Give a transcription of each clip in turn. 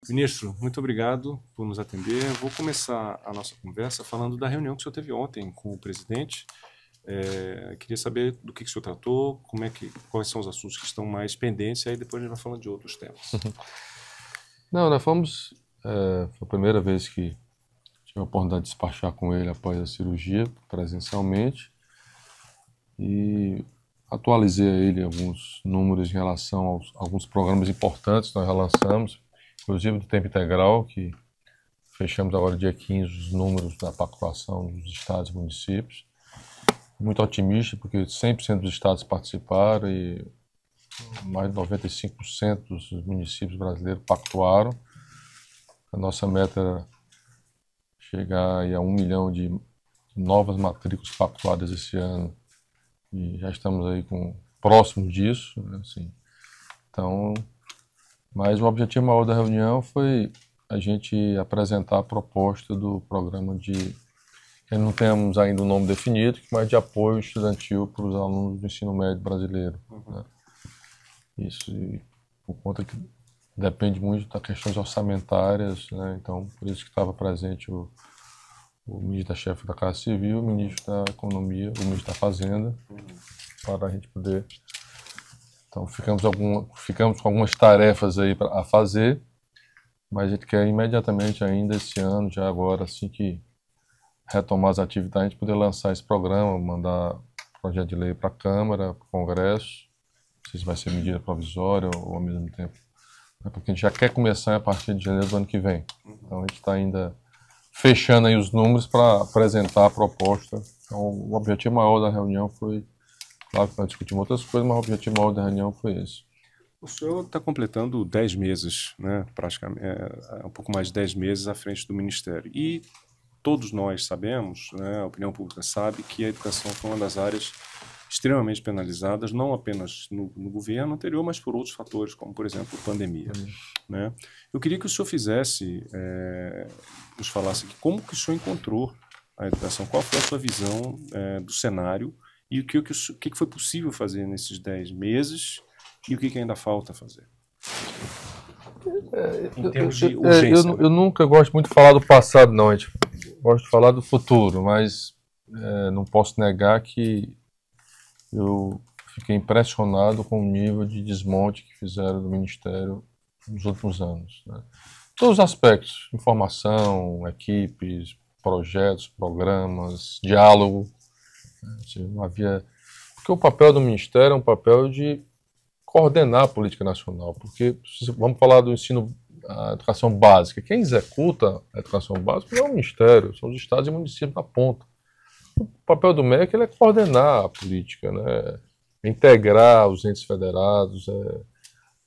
Ministro, muito obrigado por nos atender. Vou começar a nossa conversa falando da reunião que o senhor teve ontem com o presidente. Queria saber do que o senhor tratou, quais são os assuntos que estão mais pendentes, e aí depois a gente vai falando de outros temas. Não, nós fomos. Foi a primeira vez que tive a oportunidade de despachar com ele após a cirurgia, presencialmente, e atualizei a ele alguns números em relação a alguns programas importantes que nós já lançamos, inclusive do tempo integral, que fechamos agora dia 15 os números da pactuação dos estados e municípios. Muito otimista, porque 100% dos estados participaram e mais de 95% dos municípios brasileiros pactuaram. A nossa meta era chegar aí a 1 milhão de novas matrículas pactuadas esse ano, e já estamos aí próximos disso, né, assim. Então, mas o objetivo maior da reunião foi a gente apresentar a proposta do programa não temos ainda um nome definido, mas de apoio estudantil para os alunos do ensino médio brasileiro. Né? Isso, e por conta que depende muito das questões orçamentárias, né? Então, por isso que estava presente o ministro da chefe da Casa Civil, o ministro da Economia, o ministro da Fazenda, para a gente poder... Então, ficamos com algumas tarefas aí a fazer, mas a gente quer imediatamente ainda esse ano, já agora, assim que retomar as atividades, a gente poder lançar esse programa, mandar projeto de lei para a Câmara, para o Congresso, não sei se vai ser medida provisória ou ao mesmo tempo, porque a gente já quer começar a partir de janeiro do ano que vem. Então a gente está ainda fechando aí os números para apresentar a proposta. Então o objetivo maior da reunião foi, claro que nós discutimos outras coisas, mas o objetivo maior da reunião foi esse. O senhor está completando 10 meses, né, praticamente, um pouco mais de 10 meses à frente do Ministério. E todos nós sabemos, né, a opinião pública sabe, que a educação foi uma das áreas extremamente penalizadas, não apenas no governo anterior, mas por outros fatores, como, por exemplo, a pandemia. Né? Eu queria que o senhor nos falasse aqui como que o senhor encontrou a educação, qual foi a sua visão do cenário e o que foi possível fazer nesses 10 meses e o que ainda falta fazer. Em termos de urgência. Eu nunca gosto muito de falar do passado, não. A gente gosta de falar do futuro, mas não posso negar que eu fiquei impressionado com o nível de desmonte que fizeram do Ministério nos últimos anos. Né? Todos os aspectos, informação, equipes, projetos, programas, diálogo. Não havia... Porque o papel do Ministério é um papel de coordenar a política nacional, porque vamos falar do ensino, a educação básica. Quem executa a educação básica não é o Ministério, são os estados e municípios na ponta. O papel do MEC é coordenar a política, né? Integrar os entes federados,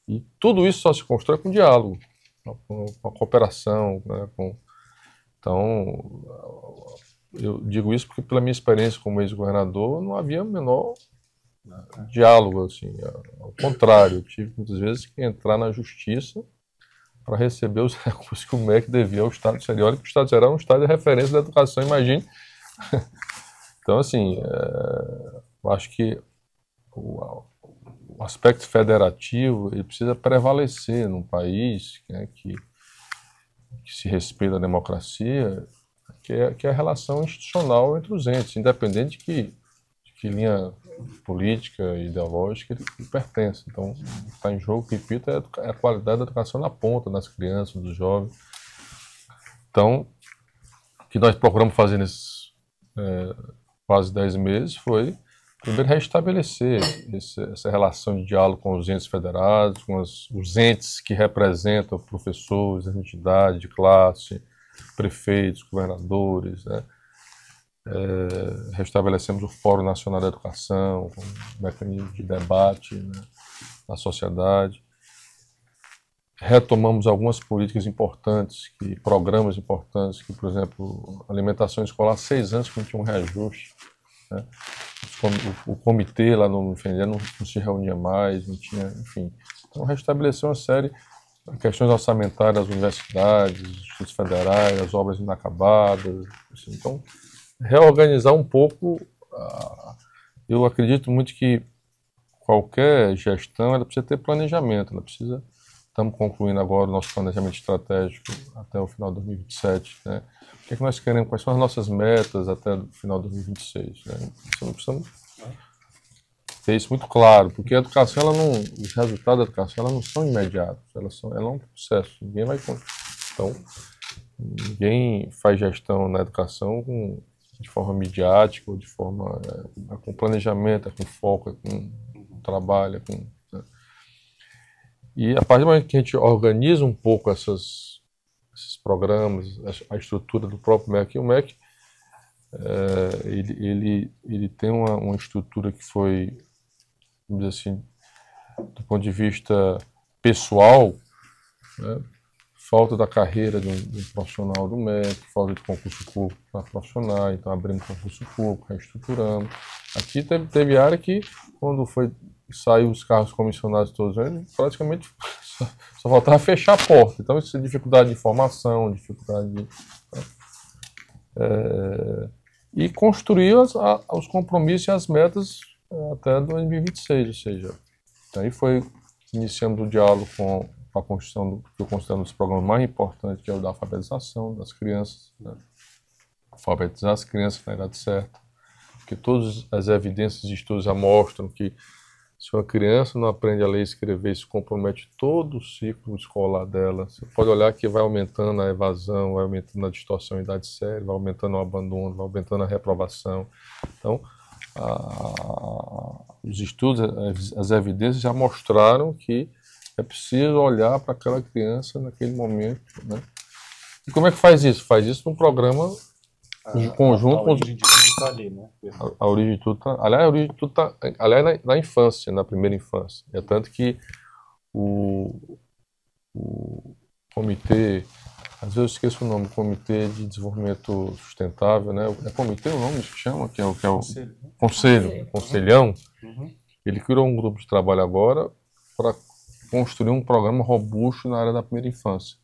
e tudo isso só se constrói com diálogo, com a cooperação, né? Então, eu digo isso porque pela minha experiência como ex-governador não havia o menor diálogo, assim, ao contrário, eu tive muitas vezes que entrar na justiça para receber os recursos que o MEC devia ao Estado de Sergipe, que o Estado de Sergipe é um estado de referência da educação, imagine. Então, assim, eu acho que o aspecto federativo ele precisa prevalecer num país, né, que se respeita a democracia, que é a relação institucional entre os entes, independente de que linha política e ideológica ele pertence. Então, está em jogo, repito, é a qualidade da educação na ponta, das crianças, dos jovens. Então, o que nós procuramos fazer nesses quase 10 meses foi, primeiro, restabelecer essa relação de diálogo com os entes federados, com os entes que representam professores, entidades de classe, prefeitos, governadores, né? Restabelecemos o Fórum Nacional da Educação, com um mecanismo de debate, né, na sociedade. Retomamos algumas políticas importantes, programas importantes, que, por exemplo, alimentação escolar, 6 anos que não tinha um reajuste. Né? O comitê lá no FNDE não se reunia mais, não tinha, enfim. Então, restabeleceu uma série de questões orçamentárias das universidades, dos institutos federais, as obras inacabadas. Assim. Então, reorganizar um pouco. Eu acredito muito que qualquer gestão ela precisa ter planejamento, ela precisa estamos concluindo agora o nosso planejamento estratégico até o final de 2027, né? O que é que nós queremos, quais são as nossas metas até o final de 2026, né? Nós precisamos ter isso muito claro, porque a educação, os resultados da educação, elas não são imediatos, ela é um processo, então, ninguém faz gestão na educação de forma midiática, ou de forma com planejamento, com foco, com trabalho, né? E a partir do momento que a gente organiza um pouco esses programas, a estrutura do próprio MEC, o MEC ele tem uma estrutura que foi, vamos dizer assim, do ponto de vista pessoal, né? Falta da carreira de um profissional do MEC, falta de concurso público para profissionais, então abrimos concurso público, reestruturamos. Aqui teve área que, quando saiu os carros comissionados todos eles, praticamente só faltava fechar a porta. Então, isso é dificuldade de informação, dificuldade e construir os compromissos e as metas até 2026, ou seja, aí iniciamos o diálogo com a construção do que eu considero um dos programas mais importantes, que é o da alfabetização das crianças, né? Alfabetizar as crianças na idade certa, porque todas as evidências e estudos já mostram que se uma criança não aprende a ler e escrever, isso compromete todo o ciclo escolar dela. Você pode olhar que vai aumentando a evasão, vai aumentando a distorção em idade séria, vai aumentando o abandono, vai aumentando a reprovação. Então, os estudos, as evidências já mostraram que é preciso olhar para aquela criança naquele momento, né? E como é que faz isso? Faz isso num programa de conjunto. A origem de tudo está ali, né? A origem de tudo está... Aliás, a origem de tudo está... Aliás, na infância, na primeira infância. É tanto que o comitê... Às vezes eu esqueço o nome, Comitê de Desenvolvimento Sustentável, né? É comitê o nome que chama? Que é o Conselhão. Uhum. Ele criou um grupo de trabalho agora para construir um programa robusto na área da primeira infância.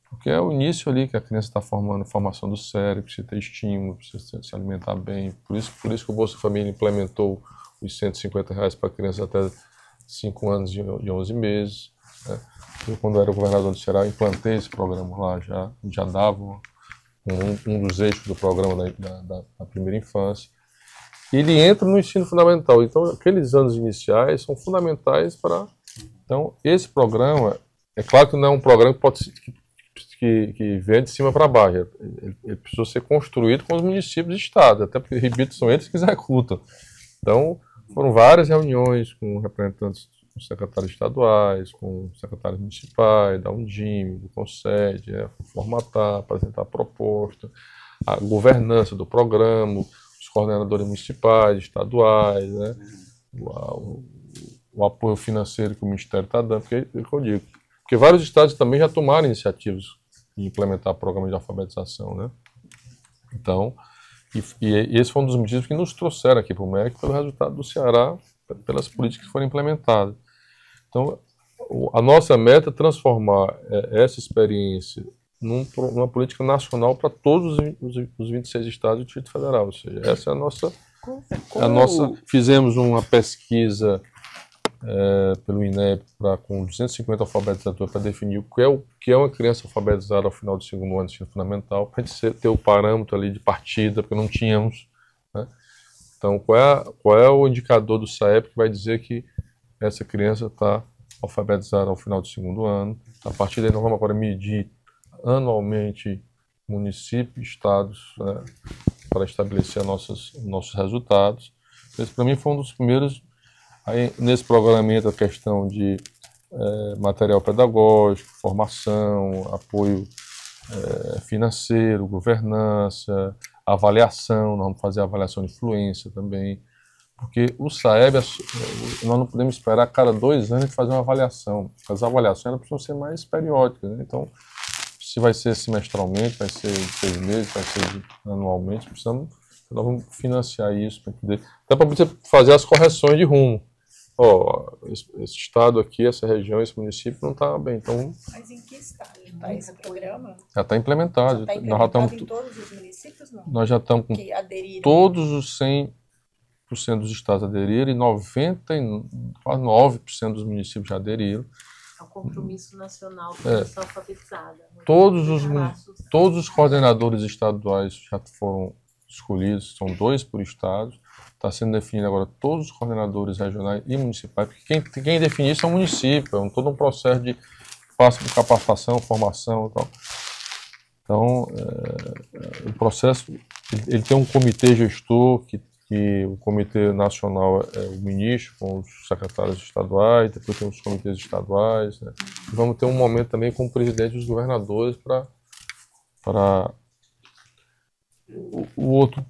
Porque é o início ali que a criança está formando, formação do cérebro, precisa ter estímulo, precisa se alimentar bem. Por isso que o Bolsa Família implementou os R$150 para crianças até 5 anos e 11 meses. Né? Eu, quando era governador do Ceará, implantei esse programa lá, já dava um dos eixos do programa da primeira infância. Ele entra no ensino fundamental. Então, aqueles anos iniciais são fundamentais para... Então, esse programa, é claro que não é um programa que vem de cima para baixo. Ele precisou ser construído com os municípios e estados, até porque, repito, são eles que executam. Então, foram várias reuniões com representantes, com secretários estaduais, com secretários municipais, da Undime, do Conselho, formatar, apresentar a proposta, a governança do programa, os coordenadores municipais, estaduais, né? O apoio financeiro que o Ministério está dando, porque é o que eu digo. Porque vários estados também já tomaram iniciativas de implementar programas de alfabetização, né? Então, e esse foi um dos motivos que nos trouxeram aqui para o MEC pelo resultado do Ceará, pelas políticas que foram implementadas. Então, a nossa meta é transformar essa experiência numa política nacional para todos os 26 estados do Distrito Federal. Ou seja, essa é a nossa... Fizemos uma pesquisa pelo INEP com 250 alfabetizadores para definir o que é uma criança alfabetizada ao final do segundo ano de ensino fundamental, para a gente ter o parâmetro ali de partida, porque não tínhamos, né? Então, qual é o indicador do SAEP que vai dizer que essa criança está alfabetizada ao final do segundo ano? A partir daí, nós vamos agora medir anualmente municípios, estados, né, para estabelecer nossos resultados. Esse, para mim, foi um dos primeiros. Aí, nesse programa entra a questão de material pedagógico, formação, apoio financeiro, governança, avaliação. Nós vamos fazer avaliação de influência também, porque o SAEB, nós não podemos esperar a cada 2 anos de fazer uma avaliação. As avaliações elas precisam ser mais periódicas, né? Então, se vai ser semestralmente, vai ser de 6 meses, vai ser anualmente, nós vamos financiar isso para poder, até para você fazer as correções de rumo. Esse estado aqui, essa região, esse município não está bem. Então, mas em que estado está esse programa? Já está implementado. Já está implementado em todos os municípios? Não? Nós já estamos com todos os 100% dos estados aderiram e quase 9% dos municípios já aderiram. ao compromisso nacional para a pessoa alfabetizada. Todos os coordenadores estaduais já foram escolhidos, são 2 por estado. Está sendo definido agora todos os coordenadores regionais e municipais, porque quem define isso é o município, é todo um processo de passo de capacitação, formação e tal. Então, o processo, ele tem um comitê gestor, que o comitê nacional é o ministro, com os secretários estaduais, depois tem os comitês estaduais, né? E vamos ter um momento também com o presidente e os governadores para o outro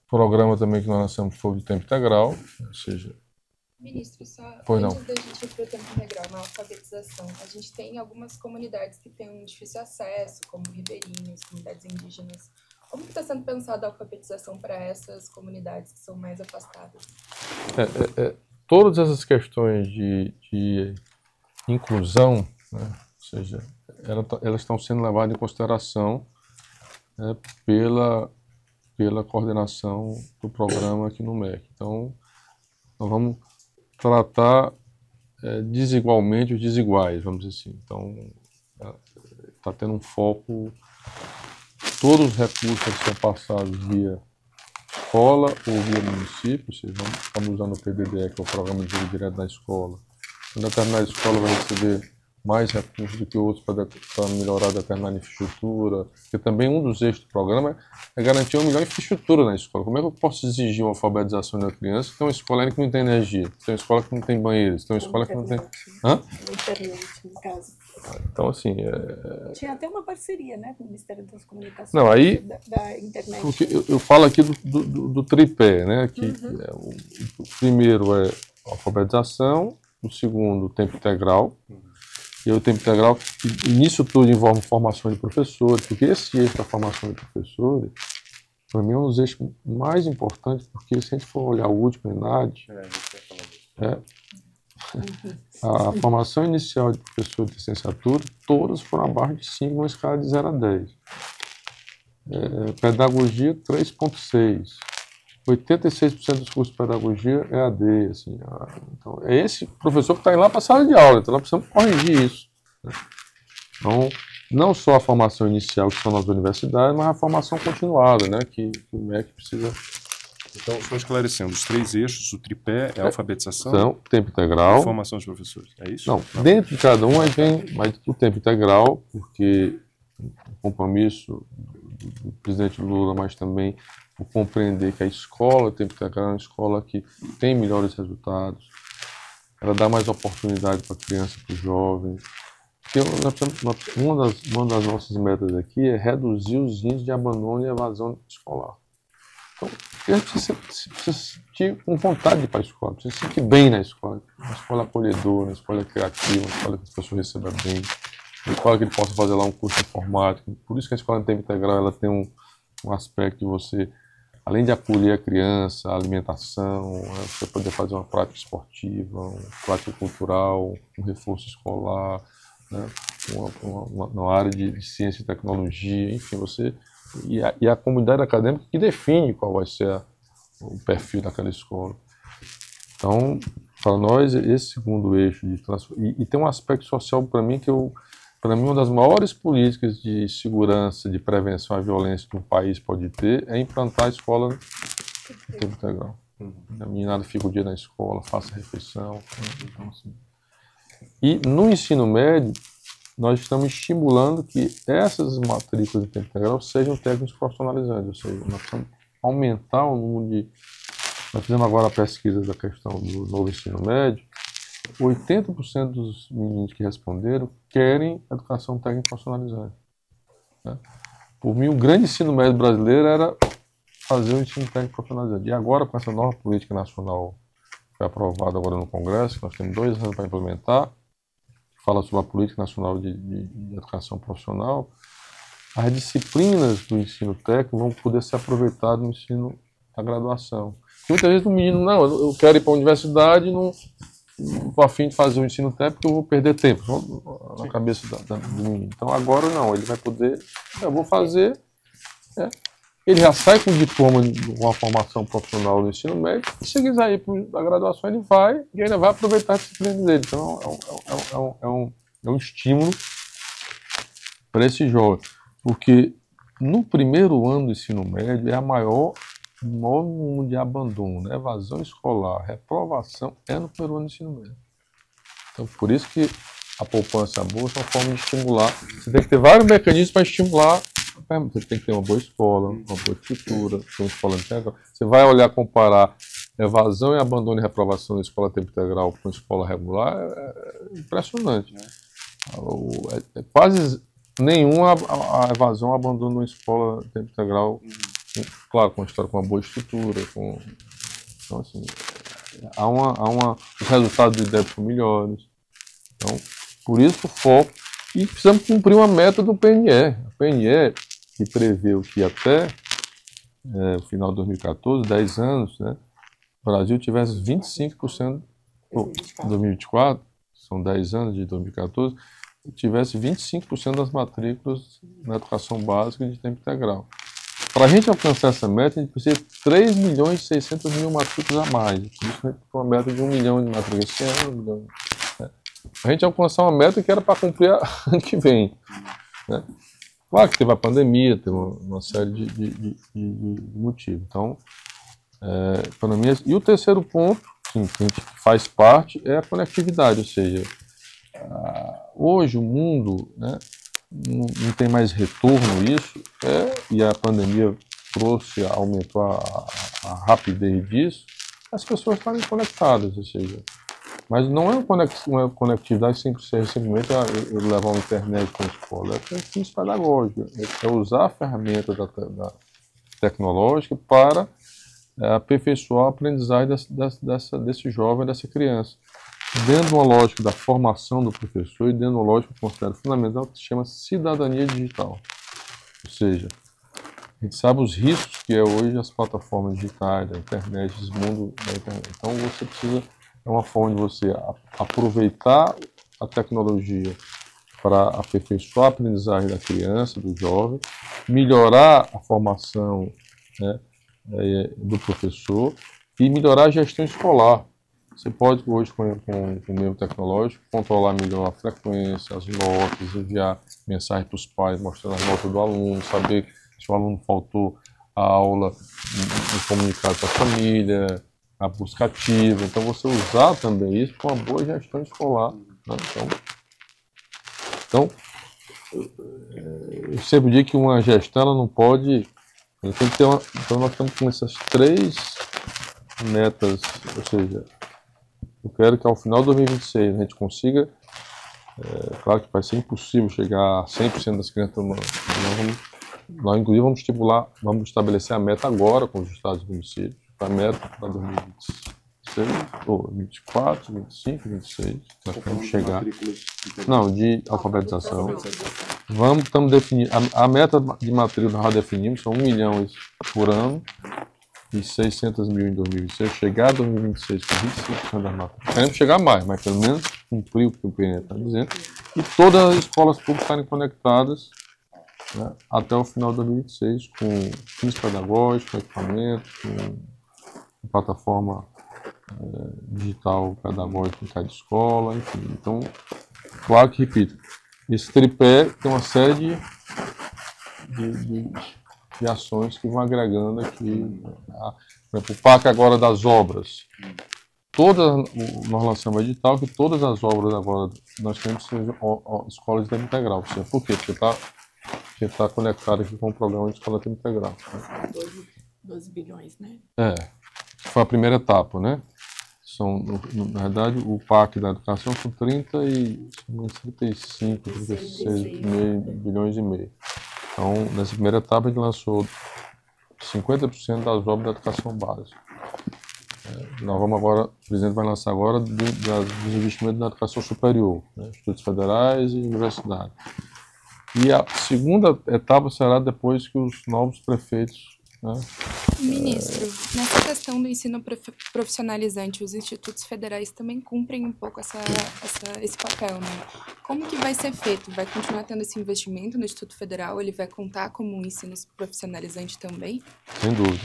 programa também que nós lançamos foi o tempo integral, ou seja... Ministro, só pois antes não. da gente ir para o tempo integral na alfabetização, a gente tem algumas comunidades que têm um difícil acesso, como ribeirinhos, comunidades indígenas. Como está sendo pensada a alfabetização para essas comunidades que são mais afastadas? Todas essas questões de inclusão, né, ou seja, elas estão sendo levadas em consideração, né, pela coordenação do programa aqui no MEC. Então, nós vamos tratar desigualmente os desiguais, vamos dizer assim. Então, está tendo um foco, todos os recursos são passados via escola ou via município, ou seja, estamos usando o PDDE, que é o Programa de Ensino Direto da Escola. Uma determinada escola vai receber mais recursos do que outros para melhorar determinada infraestrutura, porque também um dos eixos do programa é garantir uma melhor infraestrutura na escola. Como é que eu posso exigir uma alfabetização da criança se tem uma escola que não tem energia, se tem uma escola que não tem banheiro, se tem uma escola que não tem... Internet, no caso. Então, assim... Tinha até uma parceria, né, com o Ministério das Comunicações, não, aí, da internet. Porque eu falo aqui do tripé, né, que o primeiro é a alfabetização, o segundo, o tempo integral, e o tempo integral, e nisso tudo envolve formação de professores, porque esse eixo da formação de professores, para mim, é um dos eixos mais importantes, porque se a gente for olhar o último ENAD, a formação inicial de professor de licenciatura, todas foram abaixo de 5, numa escala de 0 a 10. Pedagogia, 3,6. 86% dos cursos de pedagogia é AD, assim. Então, é esse professor que está indo lá para a sala de aula, então nós precisamos corrigir isso, né? Então, não só a formação inicial, que são nas universidades, mas a formação continuada, né, que o MEC precisa... Então, só esclarecendo, os 3 eixos, o tripé é a alfabetização, tempo integral, e formação de professores, é isso? Não, dentro de cada um aí vem mais o tempo integral, porque o compromisso do presidente Lula, mas também por compreender que a escola, o tempo integral é uma escola que tem melhores resultados, ela dá mais oportunidade para a criança, para o jovem. Uma das nossas metas aqui é reduzir os índices de abandono e evasão escolar. Então, a gente precisa se sentir com vontade de ir para a escola, precisa se sentir bem na escola. Uma escola acolhedora, uma escola criativa, uma escola que as pessoas recebam bem, uma escola que ele possa fazer lá um curso informático. Por isso que a escola em tempo integral ela tem um aspecto de você, além de acolher a criança, a alimentação, você poder fazer uma prática esportiva, uma prática cultural, um reforço escolar, né, uma área de ciência e tecnologia, enfim, você... E a comunidade acadêmica que define qual vai ser o perfil daquela escola. Então, para nós, esse segundo eixo de transformação... E tem um aspecto social para mim que para mim, uma das maiores políticas de segurança, de prevenção à violência que um país pode ter é implantar a escola em tempo integral. A meninada fica o dia na escola, faça refeição. Então, assim. E no ensino médio, nós estamos estimulando que essas matrículas em tempo integral sejam técnicos profissionalizantes, ou seja, nós precisamos aumentar o número de... Nós fizemos agora a pesquisa da questão do novo ensino médio, 80% dos meninos que responderam querem educação técnica profissionalizante, né? Por mim, o grande ensino médio brasileiro era fazer o ensino técnico profissionalizante. E agora, com essa nova política nacional que foi aprovada agora no Congresso, nós temos 2 anos para implementar, fala sobre a política nacional de educação profissional, as disciplinas do ensino técnico vão poder ser aproveitadas no ensino da graduação. Porque muitas vezes o menino, não, eu quero ir para a universidade, não estou a fim de fazer o ensino técnico, porque eu vou perder tempo na cabeça do menino. Então agora não, ele vai poder, eu vou fazer, ele já sai com o diploma de uma formação profissional do ensino médio, e se quiser ir para a graduação, ele vai, e ainda vai aproveitar a disciplina dele. Então é um estímulo para esse jovem, porque no primeiro ano do ensino médio é o maior número de abandono, né? Evasão escolar, reprovação é no primeiro ano do ensino médio. Então, por isso que a poupança e a bolsa é uma forma de estimular. Você tem que ter vários mecanismos para estimular. Você tem que ter uma boa escola, uma boa estrutura, uma escola integral. Você vai olhar, comparar evasão e abandono e reprovação na escola tempo integral com a escola regular, é impressionante. É quase nenhuma a evasão ou abandono na escola tempo integral, claro, com uma boa estrutura. Então, assim, os resultados do IDEB são melhores. Então, por isso o foco. E precisamos cumprir uma meta do PNE. O PNE, que preveu que até o final de 2014, 10 anos, né, o Brasil tivesse 25%, 2024, são 10 anos de 2014, tivesse 25% das matrículas na educação básica de tempo integral. Para a gente alcançar essa meta, a gente precisa de 3.600.000 matrículas a mais. Por isso, a gente tem uma meta de 1 milhão de matrículas esse ano, 1 milhão. A gente alcançar uma meta que era para cumprir ano que vem. Né? Claro que teve a pandemia, teve uma série de motivos. Então, economia. E o terceiro ponto, sim, que a gente faz parte, é a conectividade. Ou seja, hoje o mundo, né, não tem mais retorno isso, e a pandemia aumentou a rapidez disso, as pessoas estarem conectadas, ou seja, mas não é uma conectividade simplesmente eu levar uma internet para a escola, é fins pedagógicos, é usar a ferramenta da tecnológica para aperfeiçoar a aprendizagem desse jovem, dessa criança. Dentro de uma lógica da formação do professor e dentro de uma lógica que eu considero fundamental, que se chama cidadania digital. Ou seja, a gente sabe os riscos que é hoje as plataformas digitais, da internet, esse mundo da internet. Então você precisa, é uma forma de você aproveitar a tecnologia para aperfeiçoar a aprendizagem da criança, do jovem, melhorar a formação, né, do professor e melhorar a gestão escolar. Você pode hoje, com o meio tecnológico, controlar melhor a frequência, as notas, enviar mensagem para os pais mostrando as notas do aluno, saber se o aluno faltou a aula, comunicar com a família, a busca ativa. Então, você usar também isso com uma boa gestão escolar. Né? Então, eu sempre digo que uma gestão ela não pode. Ela tem que ter então, nós estamos com essas 3 metas, ou seja, eu quero que ao final de 2026 a gente consiga, claro que vai ser impossível chegar a 100% das crianças, nós inclusive vamos estabelecer a meta agora com os estados e municípios, a meta para 2026, ou 2024, 2025, 2026, nós vamos chegar, não, de alfabetização, estamos definindo, a meta de matrícula nós já definimos, são 1 milhão por ano, e 600.000 em 2026, chegar a 2026 com 25% das matrículas. Queremos chegar mais, mas pelo menos cumprir o que o PNE está dizendo. E todas as escolas públicas estarem conectadas, né, até o final de 2026, com fins pedagógicos, com equipamento, com plataforma digital pedagógica em cada escola, enfim. Então, claro que, repito, esse tripé tem uma série de ações que vão agregando aqui. Por exemplo, o parque agora das obras. Nós lançamos um edital que todas as obras agora nós temos que ser escolas de tempo integral. Por quê? Porque está conectado aqui com o programa de escola de tempo integral. 12 bilhões, né? Foi a primeira etapa, né? Na verdade, o PAC da educação são 35, 36 bilhões e meio. Então, nessa primeira etapa, a gente lançou 50% das obras da educação básica. Nós vamos agora, o presidente vai lançar agora dos investimentos na educação superior, né, estudos federais e universidade. E a segunda etapa será depois que os novos prefeitos... Né, Ministro, nessa questão do ensino profissionalizante, os institutos federais também cumprem um pouco esse papel, né? Como que vai ser feito? Vai continuar tendo esse investimento no Instituto Federal? Ele vai contar como um ensino profissionalizante também? Sem dúvida.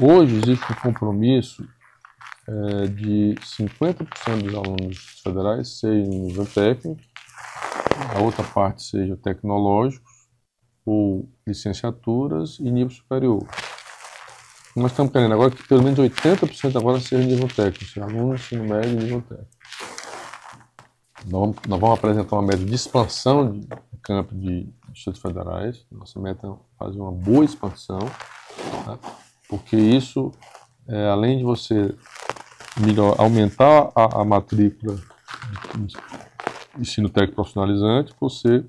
Hoje existe um compromisso de 50% dos alunos federais sejam em nível técnico, a outra parte seja tecnológicos ou licenciaturas e nível superior. Nós estamos querendo agora que pelo menos 80% agora seja nível técnico, seja aluno, ensino médio e nível técnico. Nós vamos apresentar uma meta de expansão de campo de institutos federais. Nossa meta é fazer uma boa expansão, tá? Porque isso, além de você aumentar a matrícula de ensino técnico profissionalizante, você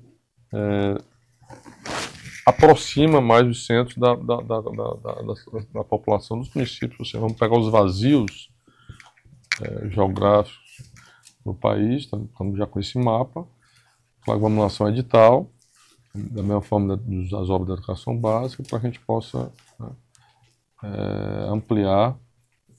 aproxima mais os centros da população dos municípios. Vamos pegar os vazios geográficos no país, estamos já com esse mapa. Claro, vamos lançar um edital, da mesma forma das obras da educação básica, para que a gente possa ampliar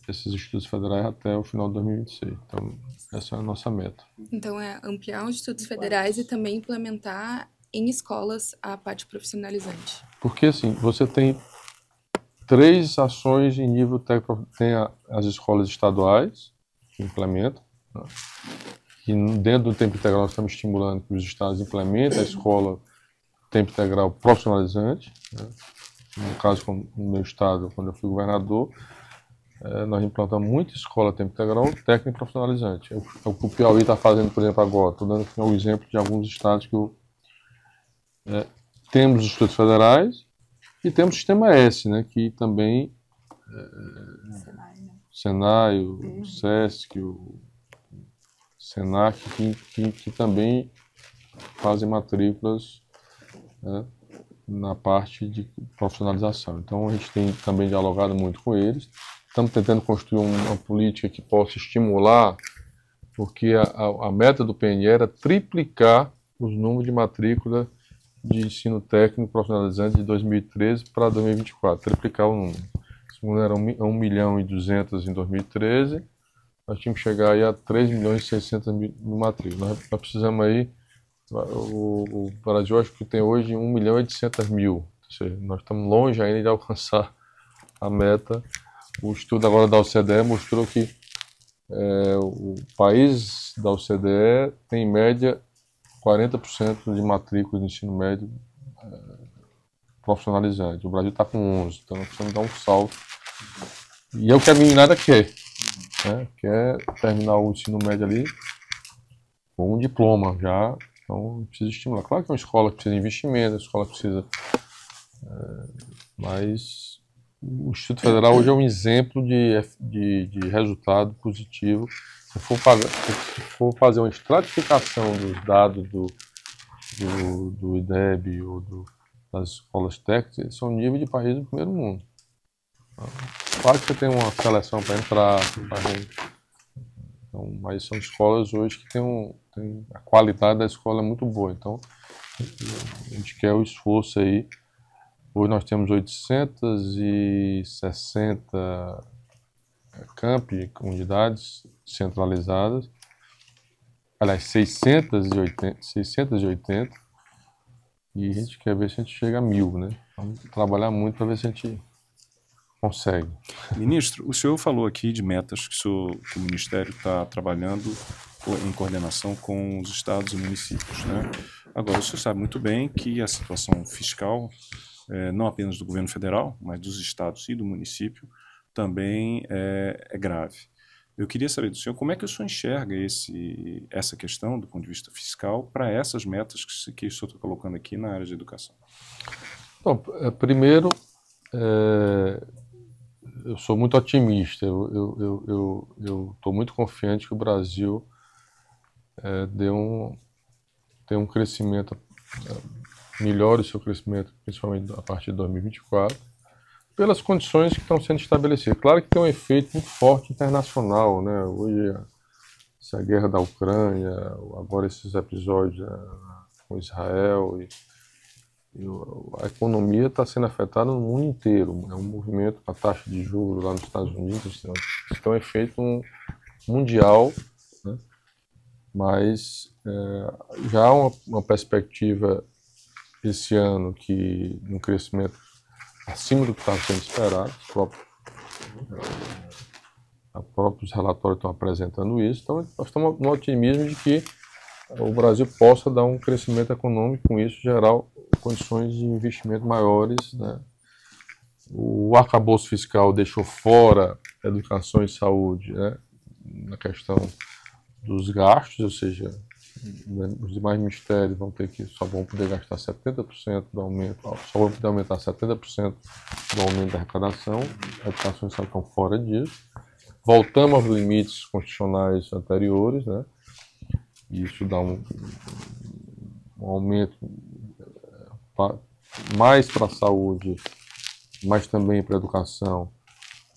esses institutos federais até o final de 2026. Então, essa é a nossa meta. Então, é ampliar os institutos federais e também implementar em escolas a parte profissionalizante. Porque, assim, você tem 3 ações em nível técnico. Tem as escolas estaduais, que implementam, né? E dentro do tempo integral nós estamos estimulando que os estados implementem a escola tempo integral profissionalizante, né? No caso, no meu estado, quando eu fui governador, nós implantamos muita escola tempo integral técnico e profissionalizante. É o que o Piauí está fazendo, por exemplo, agora. Estou dando aqui um exemplo de alguns estados que temos os institutos federais e temos o Sistema S, né, que também Senai, o SESC, o Senac, que também fazem matrículas, né, na parte de profissionalização. Então, a gente tem também dialogado muito com eles. Estamos tentando construir uma política que possa estimular, porque a meta do PNE era triplicar os números de matrícula de ensino técnico profissionalizante de 2013 para 2024, triplicar o número. Esse número era 1.200.000 em 2013, nós tínhamos que chegar aí a 3.600.000 matrículas. Nós precisamos aí, o Brasil acho que tem hoje 1.800.000, ou seja, nós estamos longe ainda de alcançar a meta. O estudo agora da OCDE mostrou que o país da OCDE tem em média 40% de matrícula de ensino médio profissionalizante. O Brasil está com 11%, então nós precisamos dar um salto. E é o que a meninada quer, né? Quer terminar o ensino médio ali com um diploma já, então precisa estimular. Claro que é uma escola que precisa de investimento, a escola precisa... mas o Instituto Federal hoje é um exemplo de resultado positivo. Se for fazer uma estratificação dos dados do IDEB ou das escolas técnicas, são nível de país do primeiro mundo. Claro que você tem uma seleção para entrar, então, mas são escolas hoje que tem a qualidade da escola é muito boa. Então, a gente quer o esforço aí. Hoje nós temos 860 campi, unidades centralizadas, aliás, 680, e a gente quer ver se a gente chega a 1.000, né? Vamos trabalhar muito para ver se a gente consegue. Ministro, o senhor falou aqui de metas que o Ministério está trabalhando em coordenação com os estados e municípios, né? Agora, o senhor sabe muito bem que a situação fiscal, não apenas do governo federal, mas dos estados e do município, também é grave. Eu queria saber do senhor como é que o senhor enxerga essa questão do ponto de vista fiscal para essas metas que o senhor está colocando aqui na área de educação. Bom, primeiro, eu sou muito otimista. Eu estou muito confiante que o Brasil tem um crescimento, melhore o seu crescimento, principalmente a partir de 2024, pelas condições que estão sendo estabelecidas. Claro que tem um efeito muito forte internacional, né? Hoje, essa guerra da Ucrânia, agora esses episódios com Israel, a economia está sendo afetada no mundo inteiro. É um movimento com a taxa de juros lá nos Estados Unidos, isso tem um efeito mundial, né? Mas já há uma perspectiva esse ano que um crescimento acima do que estava sendo esperado. próprios relatórios estão apresentando isso. Então, nós estamos no otimismo de que o Brasil possa dar um crescimento econômico, com isso gerar condições de investimento maiores, né? O arcabouço fiscal deixou fora educação e saúde, né, na questão dos gastos, ou seja, os demais ministérios só vão poder gastar 70% do aumento, só vão poder aumentar 70% do aumento da arrecadação. A educação e saúde estão fora disso. Voltamos aos limites constitucionais anteriores, né? Isso dá um aumento mais para a saúde, mas também para a educação.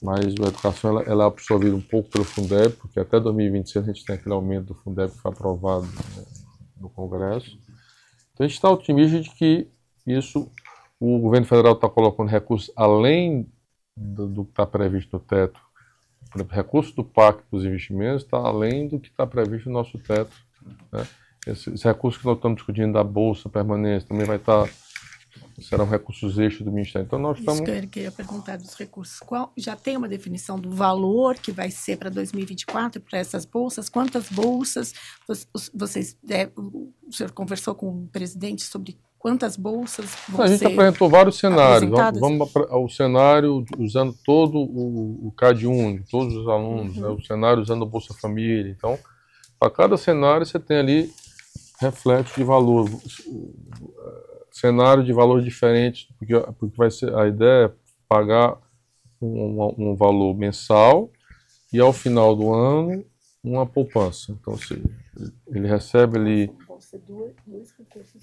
Mas a educação ela é absorvida um pouco pelo Fundeb, porque até 2026 a gente tem aquele aumento do Fundeb que foi aprovado, né, no Congresso. Então a gente está otimista de que isso, o governo federal está colocando recursos além do que está previsto no teto. Por exemplo, recurso do PAC para os investimentos está além do que está previsto no nosso teto, né? Esse recurso que nós estamos discutindo da Bolsa Permanente também vai estar, serão recursos extras do Ministério. Então nós estamos... Isso que eu queria perguntar dos recursos. Já tem uma definição do valor que vai ser para 2024 para essas bolsas? Quantas bolsas vocês... o senhor conversou com o presidente sobre quantas bolsas vão A gente ser apresentou vários cenários. apresentadas? Vamos ao cenário usando todo o CAD único, todos os alunos, né? O cenário usando a Bolsa Família. Então, para cada cenário você tem ali reflexo de valor, cenário de valor diferente, porque vai ser, a ideia é pagar um valor mensal e ao final do ano uma poupança. Então, ele recebe ali... Dois recursos.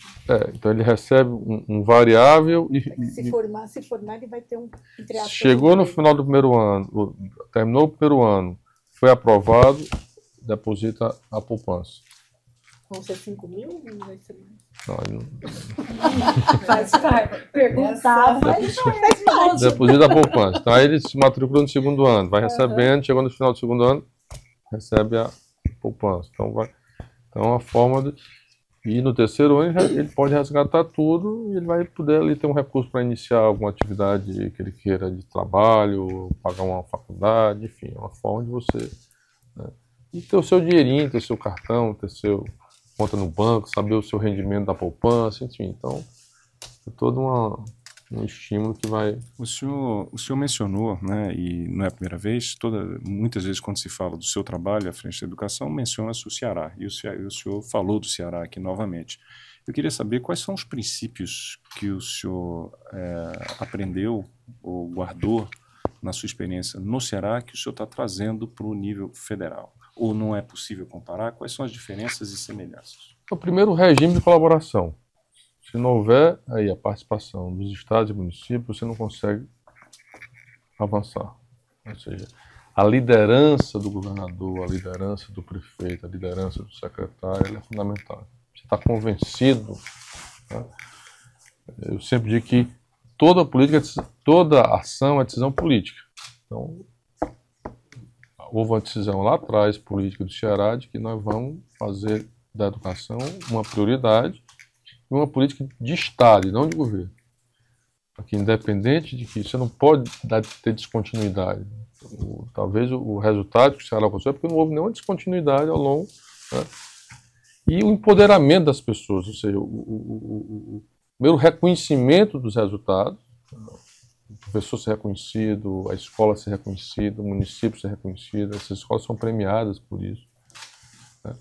Então ele recebe um variável e... Se formar, ele vai ter um... entre aspas, chegou no final do primeiro ano, terminou o primeiro ano, foi aprovado, deposita a poupança. Vão ser 5 mil ou não vai ser mais? Não, Faz perguntar, mas faz parte. deposita a poupança. Então aí ele se matriculou no segundo ano, vai recebendo, chegou no final do segundo ano, recebe a poupança. Então é uma forma de... E no terceiro ano ele pode resgatar tudo e ele vai poder ali ter um recurso para iniciar alguma atividade que ele queira de trabalho, pagar uma faculdade, enfim, é uma forma de você, né, e ter o seu dinheirinho, ter o seu cartão, ter seu conta no banco, saber o seu rendimento da poupança, enfim. Então, é todo um estímulo que vai... O senhor mencionou, né, e não é a primeira vez, muitas vezes quando se fala do seu trabalho à frente da educação, menciona-se o Ceará, e o senhor falou do Ceará aqui novamente. Eu queria saber quais são os princípios que o senhor aprendeu ou guardou na sua experiência no Ceará que o senhor está trazendo para o nível federal. Ou não é possível comparar? Quais são as diferenças e semelhanças? O primeiro, regime de colaboração. Se não houver aí a participação dos estados e municípios, você não consegue avançar. Ou seja, a liderança do governador, a liderança do prefeito, a liderança do secretário, ela é fundamental. Você está convencido, né? Eu sempre digo que toda política, toda ação é decisão política. Então, houve uma decisão lá atrás, política do Ceará, de que nós vamos fazer da educação uma prioridade e uma política de Estado e não de governo. Porque independente de que você não pode ter descontinuidade. Talvez o resultado que o Ceará alcançou é porque não houve nenhuma descontinuidade ao longo, né? E o empoderamento das pessoas, ou seja, o primeiro reconhecimento dos resultados, o professor ser reconhecido, a escola ser reconhecida, o município ser reconhecido, essas escolas são premiadas por isso, né?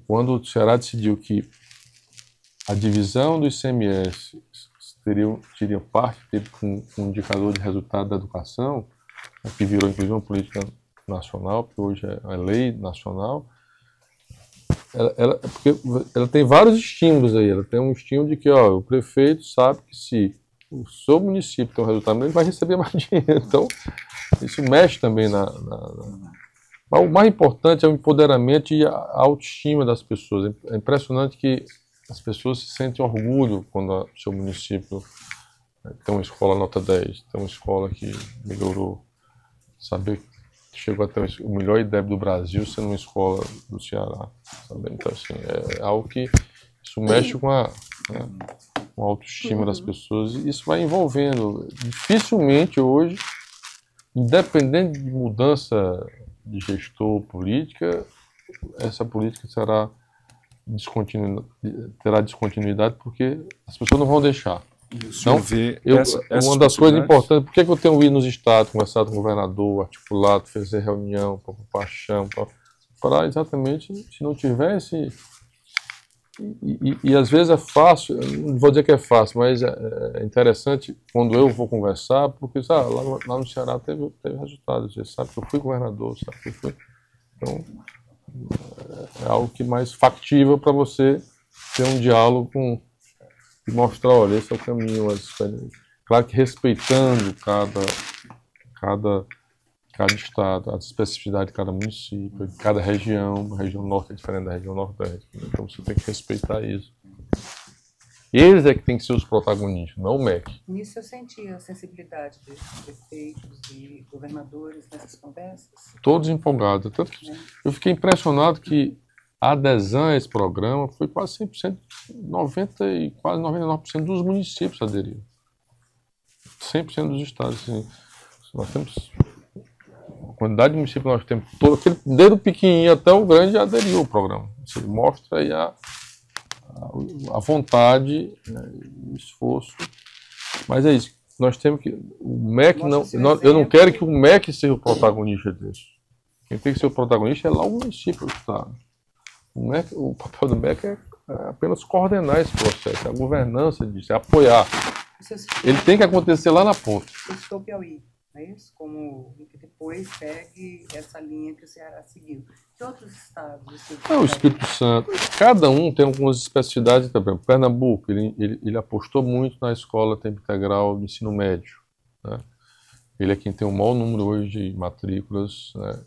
Quando o Ceará decidiu que a divisão do ICMS teria parte com um indicador de resultado da educação, que virou inclusive uma política nacional, porque hoje é lei nacional, porque ela tem vários estímulos aí. Ela tem um estímulo de que o prefeito sabe que se o seu município tem um resultado, ele vai receber mais dinheiro. Então, isso mexe também Mas o mais importante é o empoderamento e a autoestima das pessoas. É impressionante que as pessoas se sentem orgulho quando o seu município tem uma escola nota 10, tem uma escola que melhorou. Saber que chegou até o melhor IDEB do Brasil sendo uma escola do Ceará. Sabe? Então, assim, é algo que isso mexe com a autoestima das pessoas e isso vai envolvendo. Dificilmente hoje independente de mudança de gestor política, essa política terá descontinuidade porque as pessoas não vão deixar. Então, uma das coisas importantes, por que eu tenho ido nos estados, conversado com o governador, articulado, fazer reunião, paixão, para exatamente, se não tivesse. E às vezes é fácil, não vou dizer que é fácil, mas é interessante quando eu vou conversar, porque lá no Ceará teve resultados. Você sabe que eu fui governador, sabe que eu fui. Então, é algo que mais factível para você ter um diálogo e mostrar, olha, esse é o caminho. Claro que respeitando cada estado, a especificidade de cada município, de cada região. A região norte é diferente da região nordeste. Então você tem que respeitar isso. Eles é que tem que ser os protagonistas, não o MEC. Nisso eu senti a sensibilidade dos prefeitos e governadores nessas conversas. Todos empolgados. Tanto que eu fiquei impressionado que a adesão a esse programa foi quase 100%, quase 99% dos municípios aderiram. 100% dos estados. Assim, nós temos a quantidade de municípios que nós temos, desde o pequenininho até o grande aderiu ao programa. Isso mostra aí a vontade, né, o esforço. Mas é isso. Nós temos que. O MEC eu não quero que o MEC seja o protagonista disso. Quem tem que ser o protagonista é lá o município, o estado. O papel do MEC é apenas coordenar esse processo, a governança disso, é apoiar. Ele tem que acontecer lá na ponta. Você citou o Piauí, não é isso? Como que depois segue essa linha que o Ceará seguiu. Que outros estados? O Espírito Santo. Cada um tem algumas especificidades também. Pernambuco, ele apostou muito na escola tempo integral do ensino médio. Né? Ele é quem tem o maior número hoje de matrículas. Né?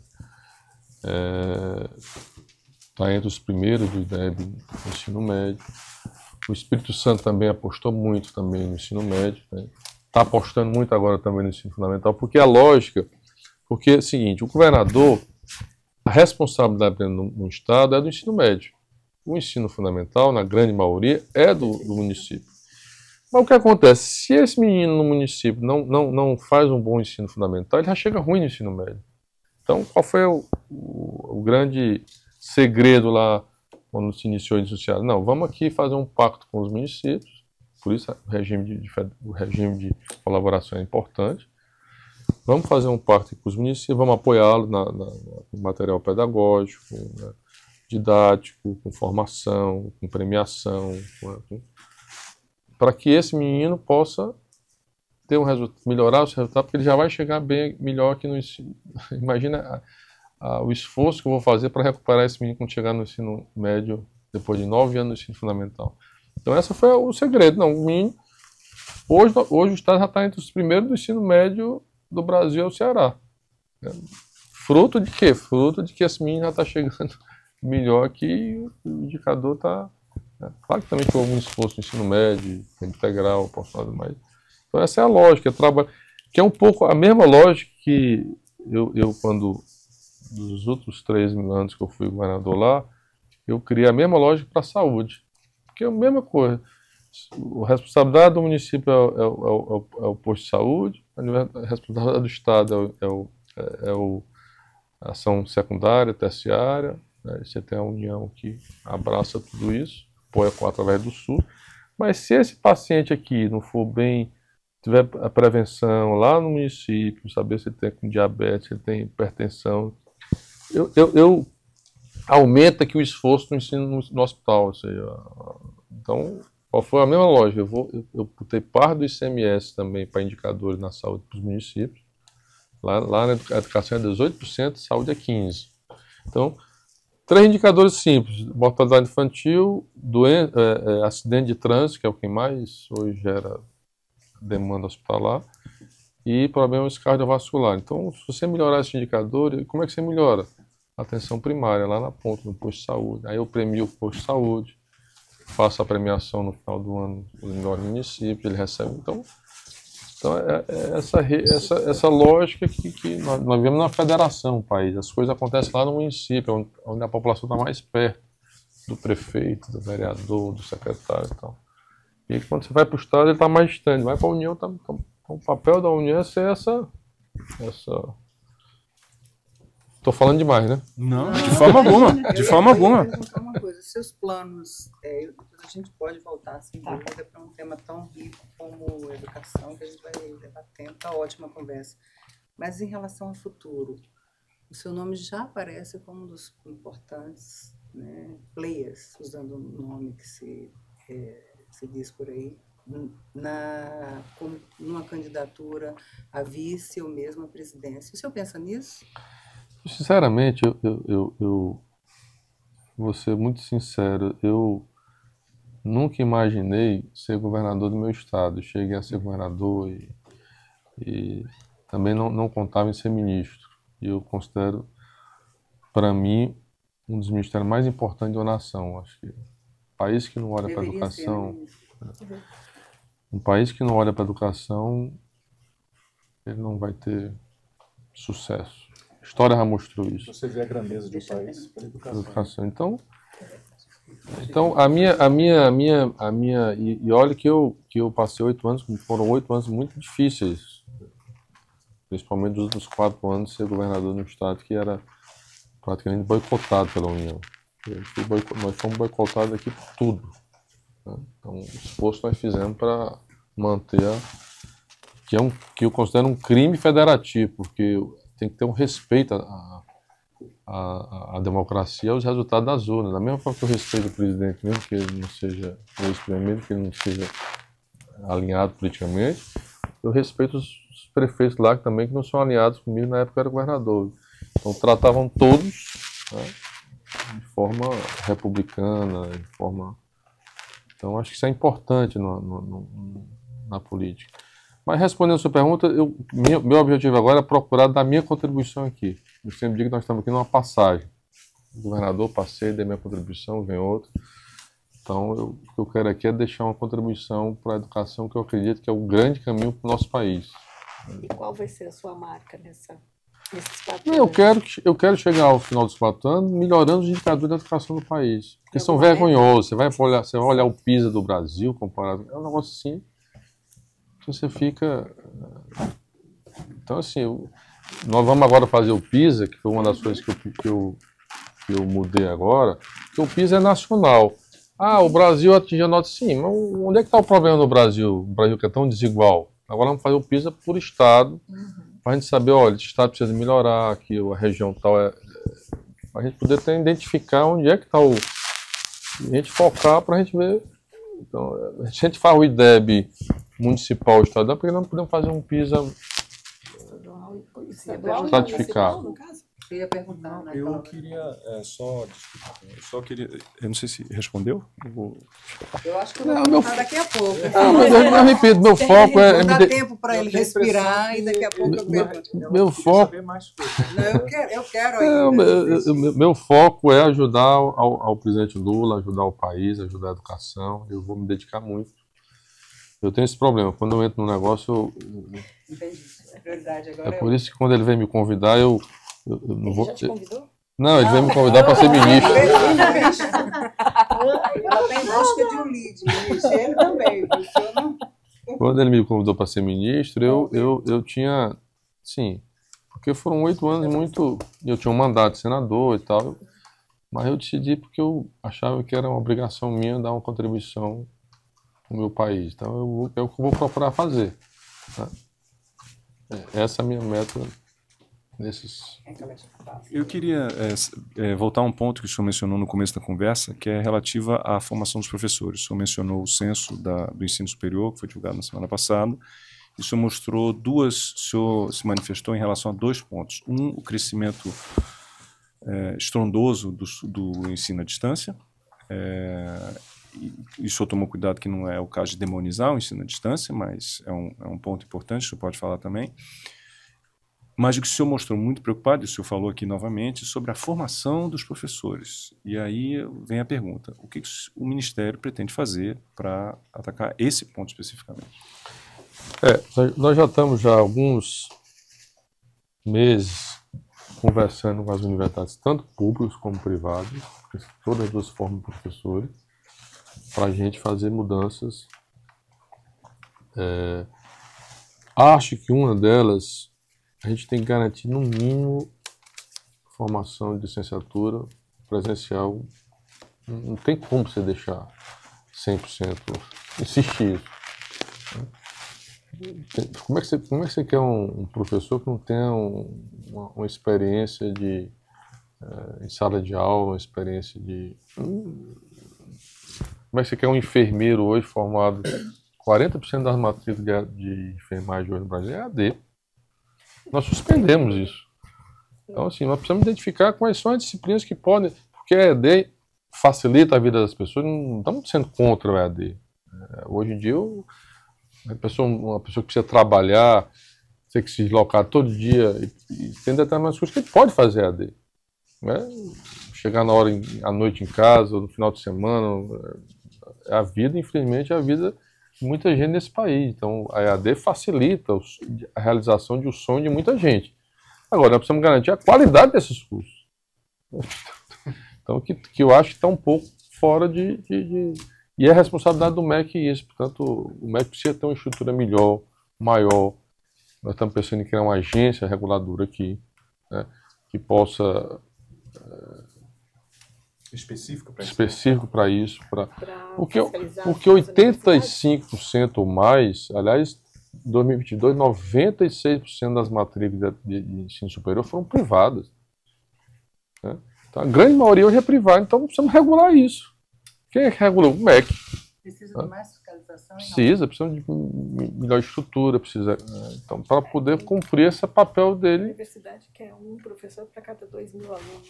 Está entre os primeiros do IDEB no ensino médio. O Espírito Santo também apostou muito também no ensino médio. Está apostando muito agora também no ensino fundamental, porque a lógica, porque é o seguinte, o governador, a responsabilidade no estado é do ensino médio. O ensino fundamental, na grande maioria, é do município. Mas o que acontece? Se esse menino no município não faz um bom ensino fundamental, ele já chega ruim no ensino médio. Então, qual foi o grande segredo lá, quando se iniciou isso social? Não, vamos aqui fazer um pacto com os municípios, por isso o regime de colaboração é importante. Vamos fazer um pacto com os municípios, vamos apoiá-los no material pedagógico, né, didático, com formação, com premiação, para que esse menino possa ter melhorar o seu resultado, porque ele já vai chegar melhor que no ensino. Imagina o esforço que eu vou fazer para recuperar esse menino quando chegar no ensino médio, depois de 9 anos no ensino fundamental. Então, esse foi o segredo. Não, o menino, hoje o Estado já está entre os primeiros do ensino médio do Brasil ao Ceará. Fruto de quê? Fruto de que esse menino já está chegando melhor, que o indicador está. Claro que também foi algum esforço no ensino médio, integral, mais. Então, essa é a lógica, que é um pouco a mesma lógica que eu quando, nos outros 3 anos que eu fui governador lá, eu criei a mesma lógica para a saúde. Porque é a mesma coisa. A responsabilidade do município é o posto de saúde, a responsabilidade do Estado é a ação secundária, terciária. Né? Você tem a União que abraça tudo isso, apoia através do SUS. Mas se esse paciente aqui não for bem, tiver a prevenção lá no município, saber se ele tem diabetes, se ele tem hipertensão, eu aumenta aqui o esforço no ensino no hospital. Ou seja, então, qual foi a mesma lógica? Eu botei parte do ICMS também para indicadores na saúde para os municípios. Lá na educação é 18%, saúde é 15%. Então, 3 indicadores simples: mortalidade infantil, acidente de trânsito, que é o que mais hoje gera demanda hospitalar, e problemas cardiovasculares. Então, se você melhorar esse indicador, como é que você melhora? Atenção primária, lá na ponta, no posto de saúde. Aí eu premio o posto de saúde, faço a premiação no final do ano dos melhores municípios, ele recebe. Então essa lógica que nós vemos na federação, o país. As coisas acontecem lá no município, onde a população está mais perto do prefeito, do vereador, do secretário e tal. E quando você vai para o Estado, ele está mais distante. Vai para a União, então, o papel da União é ser Tô falando demais, né? Não, de forma alguma. De forma alguma. Eu ia perguntar uma coisa. Seus planos, a gente pode voltar sem dúvida para um tema tão rico como educação, que a gente vai levar tempo, tá ótima conversa. Mas em relação ao futuro, o seu nome já aparece como um dos importantes, né, players, usando o nome que se diz por aí, numa candidatura a vice ou mesmo a presidência. O senhor pensa nisso? Sinceramente, eu vou ser muito sincero, eu nunca imaginei ser governador do meu estado. Eu cheguei a ser governador e também não contava em ser ministro. E eu considero, para mim, um dos ministérios mais importantes da nação. Acho que país que não olha para a educação, um país que não olha para a educação, ele não vai ter sucesso. A história já mostrou isso. Você vê a grandeza de um país pela educação. Então a minha e olha que eu passei 8 anos, foram 8 anos muito difíceis, principalmente dos últimos 4 anos ser governador de um estado que era praticamente boicotado pela União. Nós fomos boicotados aqui por tudo, né? Então o esforço que nós fizemos para manter que eu considero um crime federativo, porque tem que ter um respeito à democracia, aos resultados das urnas. Da mesma forma que eu respeito o presidente, mesmo que ele não seja o ex-presidente, que ele não seja alinhado politicamente, eu respeito os prefeitos lá também que não são alinhados comigo na época que eu era governador. Então tratavam todos, né, de forma republicana, de forma... Então acho que isso é importante na política. Mas respondendo a sua pergunta, meu objetivo agora é procurar dar minha contribuição aqui. Eu sempre digo que nós estamos aqui numa passagem. O governador, passei, dei minha contribuição, vem outro. Então, o que eu quero aqui é deixar uma contribuição para a educação que eu acredito que é o grande caminho para o nosso país. E qual vai ser a sua marca nesses 4 anos? Eu quero chegar ao final dos 4 anos melhorando os indicadores da educação do país. Porque são vergonhosos. Você vai olhar o PISA do Brasil, comparado. É um negócio assim... Você fica... Então, assim, nós vamos agora fazer o PISA, que foi uma das coisas que eu mudei agora, que o PISA é nacional. Ah, o Brasil atingiu a nota, sim, mas onde é que está o problema no Brasil? O Brasil que é tão desigual. Agora vamos fazer o PISA por estado, para a gente saber, olha, esse estado precisa melhorar, aqui a região tal para a gente poder identificar onde é que está a gente focar para a gente ver. Então, se a gente faz o IDEB municipal, estadual, porque não podemos fazer um PISA certificado? Eu ia perguntar, né? Eu queria eu não sei se respondeu. Eu acho que eu vou perguntar daqui a pouco. Mas eu repito, meu foco é... Vou dar tempo para ele respirar e daqui a pouco eu pergunto. Meu foco... Eu quero ainda. Meu foco é ajudar ao presidente Lula, ajudar o país, ajudar a educação. Eu vou me dedicar muito. Eu tenho esse problema. Quando eu entro no negócio, Entendi. É prioridade agora. É por isso que quando ele vem me convidar, eu não vou... Já te convidou? Não, ele vem me convidar para ser ministro. Ela está em busca de um lead, ministro. Ele também. Quando ele me convidou para ser ministro, eu tinha... Sim, porque foram 8 anos muito... Eu tinha um mandato de senador e tal, mas eu decidi porque eu achava que era uma obrigação minha dar uma contribuição para o meu país. Então, é o que eu vou procurar fazer. Tá? Essa é a minha meta nesses... Eu queria voltar a um ponto que o senhor mencionou no começo da conversa, que é relativa à formação dos professores. O senhor mencionou o censo do ensino superior, que foi divulgado na semana passada. O senhor mostrou o senhor se manifestou em relação a 2 pontos. O crescimento estrondoso do ensino à distância. E o senhor tomou cuidado que não é o caso de demonizar o ensino à distância, mas é um ponto importante, o senhor pode falar também. Mas o que o senhor mostrou muito preocupado, e o senhor falou aqui novamente, sobre a formação dos professores. E aí vem a pergunta, o que o Ministério pretende fazer para atacar esse ponto especificamente? Nós já estamos há alguns meses conversando com as universidades, tanto públicas como privadas, porque todas as duas formam professores, para a gente fazer mudanças. Acho que uma delas a gente tem que garantir, no mínimo, formação de licenciatura presencial. Não tem como você deixar 100%, insistir. Como é que você quer um professor que não tenha uma experiência em sala de aula, uma experiência de... Como é que você quer um enfermeiro hoje formado? 40% das matrículas de enfermagem hoje no Brasil é AD. Nós suspendemos isso. Então, assim, nós precisamos identificar quais são as disciplinas que podem... Porque a EAD facilita a vida das pessoas, não estamos sendo contra o EAD. Hoje em dia, uma pessoa que precisa trabalhar, tem que se deslocar todo dia, e tem determinadas coisas que ele pode fazer EAD. Né? Chegar à noite em casa, no final de semana, a vida, infelizmente, é a vida de muita gente nesse país. Então, a EAD facilita a realização de um sonho de muita gente. Agora, nós precisamos garantir a qualidade desses cursos. Então, que eu acho que está um pouco fora E é responsabilidade do MEC isso. Portanto, o MEC precisa ter uma estrutura melhor, maior. Nós estamos pensando em criar uma agência reguladora aqui, né, que possa... específico para isso. Porque 85% ou mais, aliás, em 2022, 96% das matrículas de ensino superior foram privadas. Né? Então, a grande maioria hoje é privada, então precisamos regular isso. Quem é que regula? O MEC. Precisa de mais fiscalização? Precisa de melhor estrutura, então, para poder cumprir esse papel A dele. universidade quer um professor para cada 2.000 alunos.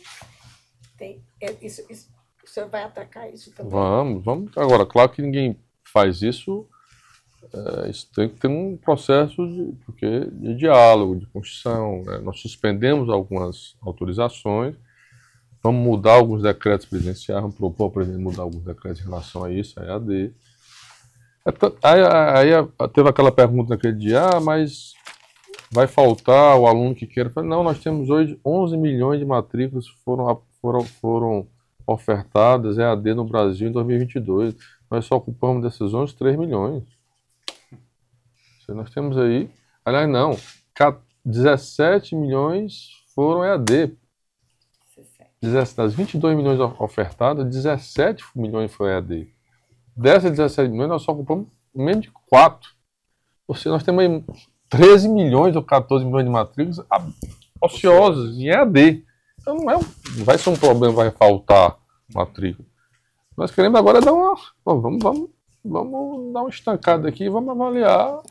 Isso, o senhor vai atacar isso também? Vamos. Agora, claro que ninguém faz isso. Isso tem que ter um processo de diálogo, de construção. Né? Nós suspendemos algumas autorizações, vamos mudar alguns decretos presidenciais, vamos propor ao presidente mudar alguns decretos em relação a isso, a EAD. Aí teve aquela pergunta naquele dia, mas vai faltar o aluno que queira? Eu falei, não, nós temos hoje 11 milhões de matrículas que foram ofertadas EAD no Brasil em 2022. Nós só ocupamos desses 11, 3 milhões. Nós temos aí, aliás, não, 17 milhões foram EAD. Das 22 milhões ofertadas, 17 milhões foi EAD. Dessas 17 milhões, nós só ocupamos menos de 4. Ou seja, nós temos aí 13 milhões ou 14 milhões de matrículas ociosas em EAD. Então não vai ser um problema, vai faltar matrícula. Nós queremos agora dar vamos dar uma estancada aqui, vamos avaliar a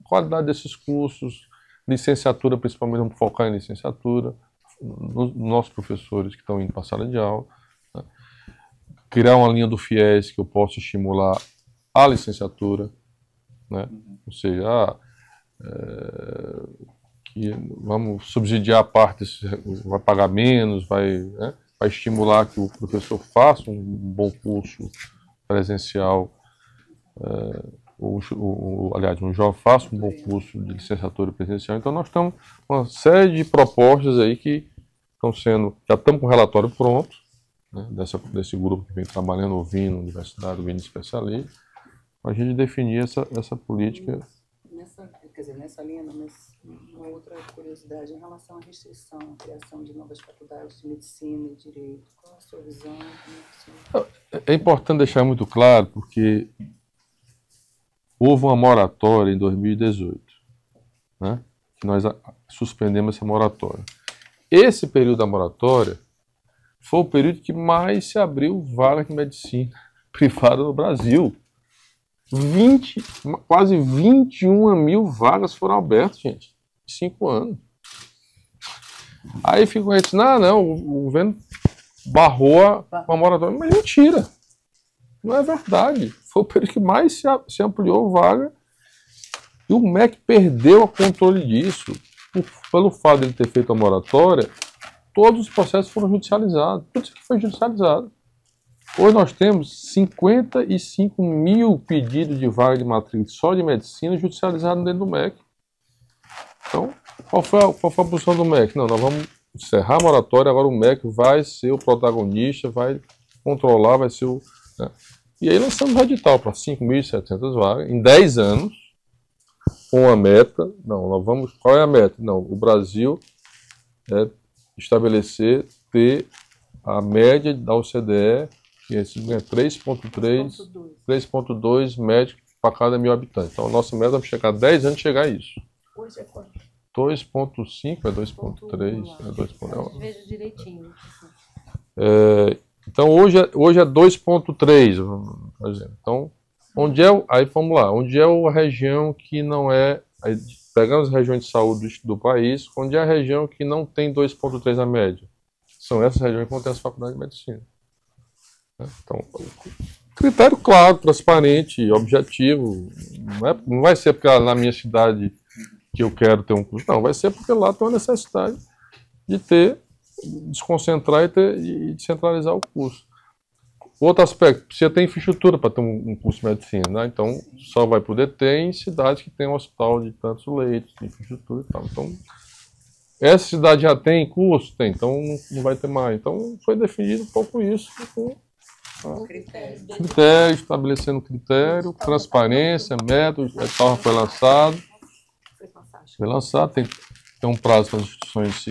qualidade desses cursos, licenciatura, principalmente, vamos focar em licenciatura, nos nossos professores que estão indo para a sala de aula, né? Criar uma linha do FIES que eu possa estimular a licenciatura, né? Ou seja, que vamos subsidiar a parte, vai pagar menos, né? Vai estimular que o professor faça um bom curso presencial, aliás, um jovem faça um bom curso de licenciatura presencial. Então nós estamos com uma série de propostas aí que já estamos com o relatório pronto, né, desse grupo que vem trabalhando, ouvindo universidade, ouvindo especialista, para a gente definir essa política. Nessa linha, mas uma outra curiosidade em relação à restrição, à criação de novas faculdades de medicina e direito. Qual a sua visão? É importante deixar muito claro, porque houve uma moratória em 2018, né, que nós suspendemos essa moratória. Esse período da moratória foi o período que mais se abriu vaga de medicina privada no Brasil. Quase 21 mil vagas foram abertas, gente, em 5 anos. Aí ficam dizendo, não, o governo barrou a moratória. Mas mentira, não é verdade. Foi o período que mais se ampliou vaga e o MEC perdeu o controle disso. Pelo fato de ele ter feito a moratória, todos os processos foram judicializados. Tudo isso aqui foi judicializado. Hoje nós temos 55 mil pedidos de vaga de matrícula só de medicina judicializados dentro do MEC. Então, qual foi a posição do MEC? Não, nós vamos encerrar a moratória, agora o MEC vai ser o protagonista, vai controlar, vai ser o... Né? E aí lançamos o edital para 5.700 vagas em 10 anos. com a meta. Não, nós vamos. Qual é a meta? Não, o Brasil é estabelecer, ter a média da OCDE, que é 3,2 médicos para cada 1.000 habitantes. Então, a nossa meta é chegar a 10 anos chegar a isso. Hoje é quanto? 2,5 é 2,3. É 2,1. Vejo direitinho. Então, hoje é 2,3, por exemplo. Então, aí vamos lá, onde é a região que não é, aí, pegando as regiões de saúde do país, onde é a região que não tem 2,3 a média? São essas regiões que vão ter as faculdades de medicina. Então, critério claro, transparente, objetivo. Não vai ser porque na minha cidade que eu quero ter um curso, não, vai ser porque lá tem uma necessidade de desconcentrar e descentralizar o curso. Outro aspecto, precisa ter infraestrutura para ter um curso de medicina, né? Então, só vai poder ter em cidades que tem um hospital de tantos leitos, de infraestrutura e tal. Então, essa cidade já tem curso? Tem, então não vai ter mais. Então, foi definido um pouco isso com critério, estabelecendo critério, transparência, método, a edital foi lançado. Foi lançado, tem um prazo para as instituições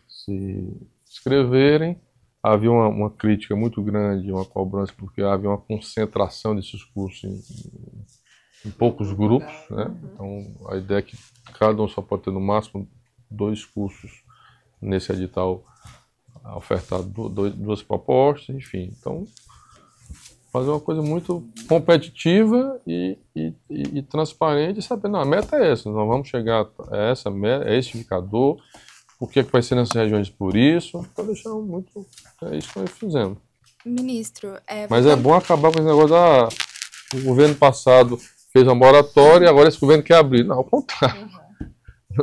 se inscreverem. Havia uma crítica muito grande, uma cobrança, porque havia uma concentração desses cursos em poucos grupos, né? Então, a ideia é que cada um só pode ter no máximo 2 cursos nesse edital ofertado, 2 propostas, enfim. Então, fazer uma coisa muito competitiva e transparente e saber, não, a meta é essa, nós vamos chegar a essa meta, é esse indicador, o que é que vai ser nessas regiões por isso, para deixar muito, é isso que nós fizemos. Ministro, mas é bom acabar com esse negócio o governo passado fez uma moratória e agora esse governo quer abrir. Não, ao contrário.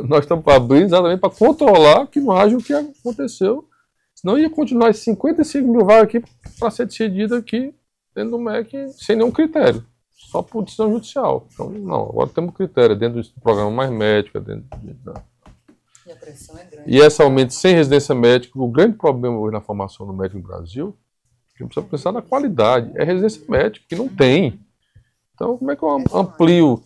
Nós estamos para abrir exatamente para controlar que não haja o que aconteceu, senão ia continuar as 55 mil vagas aqui para ser decidido aqui dentro do MEC sem nenhum critério, só por decisão judicial. Então, não, agora temos critério dentro do programa Mais Médica, dentro E a pressão é grande. E esse aumento sem residência médica, o grande problema hoje na formação do médico no Brasil, a gente precisa pensar na qualidade, é residência médica, que não tem. Então, como é que eu amplio?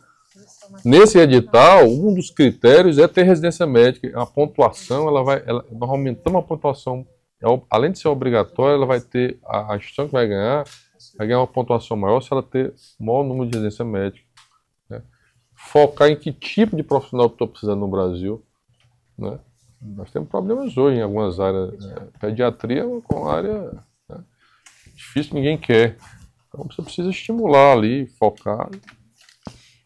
Nesse edital, um dos critérios é ter residência médica. A pontuação, nós aumentamos a pontuação, além de ser obrigatória, ela vai ter, a instituição que vai ganhar uma pontuação maior se ela ter maior número de residência médica. Né? Focar em que tipo de profissional que estou precisando no Brasil. Né? Nós temos problemas hoje em algumas áreas. Pediatria é uma área difícil, ninguém quer. Então você precisa estimular ali, focar.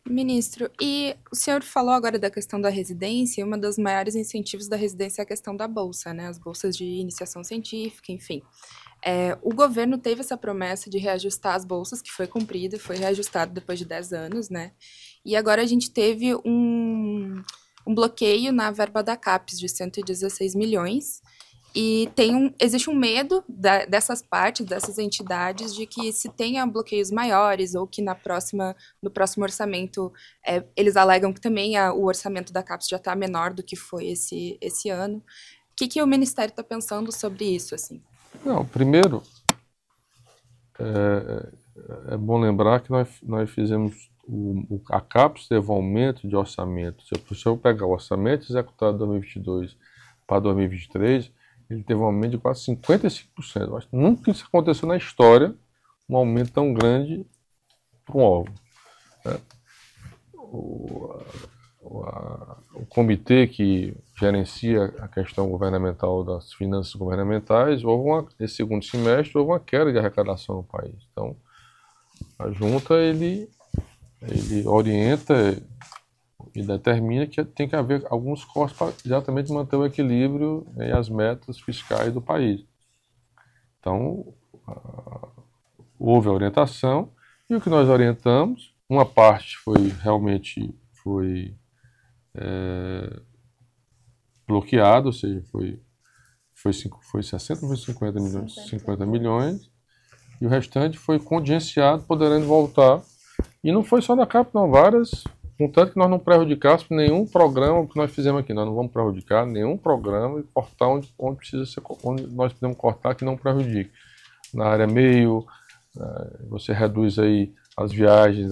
Ministro, e o senhor falou agora da questão da residência, e um dos maiores incentivos da residência é a questão da bolsa, né? As bolsas de iniciação científica, enfim. O governo teve essa promessa de reajustar as bolsas, que foi cumprida, foi reajustado depois de 10 anos, né? E agora a gente teve um bloqueio na verba da CAPES de 116 milhões, e existe um medo dessas partes, dessas entidades, de que se tenha bloqueios maiores ou que no próximo orçamento, eles alegam que também o orçamento da CAPES já está menor do que foi esse ano. O que o Ministério está pensando sobre isso? Assim? Não, primeiro, é bom lembrar que nós fizemos, a CAPES teve um aumento de orçamento. Se eu pegar o orçamento executado de 2022 para 2023, ele teve um aumento de quase 55%. Eu acho que nunca isso aconteceu na história, um aumento tão grande para um órgão. Né? O comitê que gerencia a questão governamental das finanças governamentais, esse segundo semestre, houve uma queda de arrecadação no país. Então, a junta, ele orienta e determina que tem que haver alguns cortes para exatamente manter o equilíbrio e as metas fiscais do país. Então, houve a orientação, e o que nós orientamos, uma parte realmente foi bloqueado, ou seja, foi 60 ou foi 50 milhões? 50 milhões, e o restante foi contingenciado, podendo voltar. E não foi só da CAP, não, várias. Contanto que nós não prejudicássemos nenhum programa que nós fizemos aqui. Nós não vamos prejudicar nenhum programa e cortar onde precisa ser, onde nós podemos cortar que não prejudique. Na área meio, você reduz aí as viagens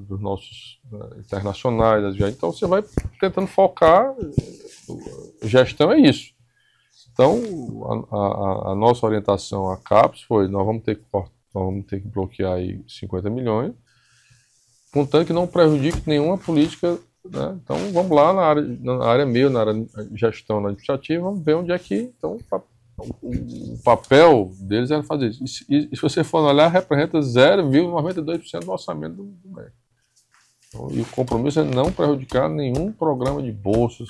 dos nossos internacionais, as viagens. Então você vai tentando focar, gestão é isso. Então a nossa orientação à CAPES foi, nós vamos ter que bloquear aí 50 milhões, contanto que não prejudique nenhuma política, né? Então vamos lá na área meio, na área de gestão administrativa, vamos ver onde é que então, o papel deles era fazer isso. E se você for olhar, representa 0,92% do orçamento do MEC. Então, e o compromisso é não prejudicar nenhum programa de bolsas.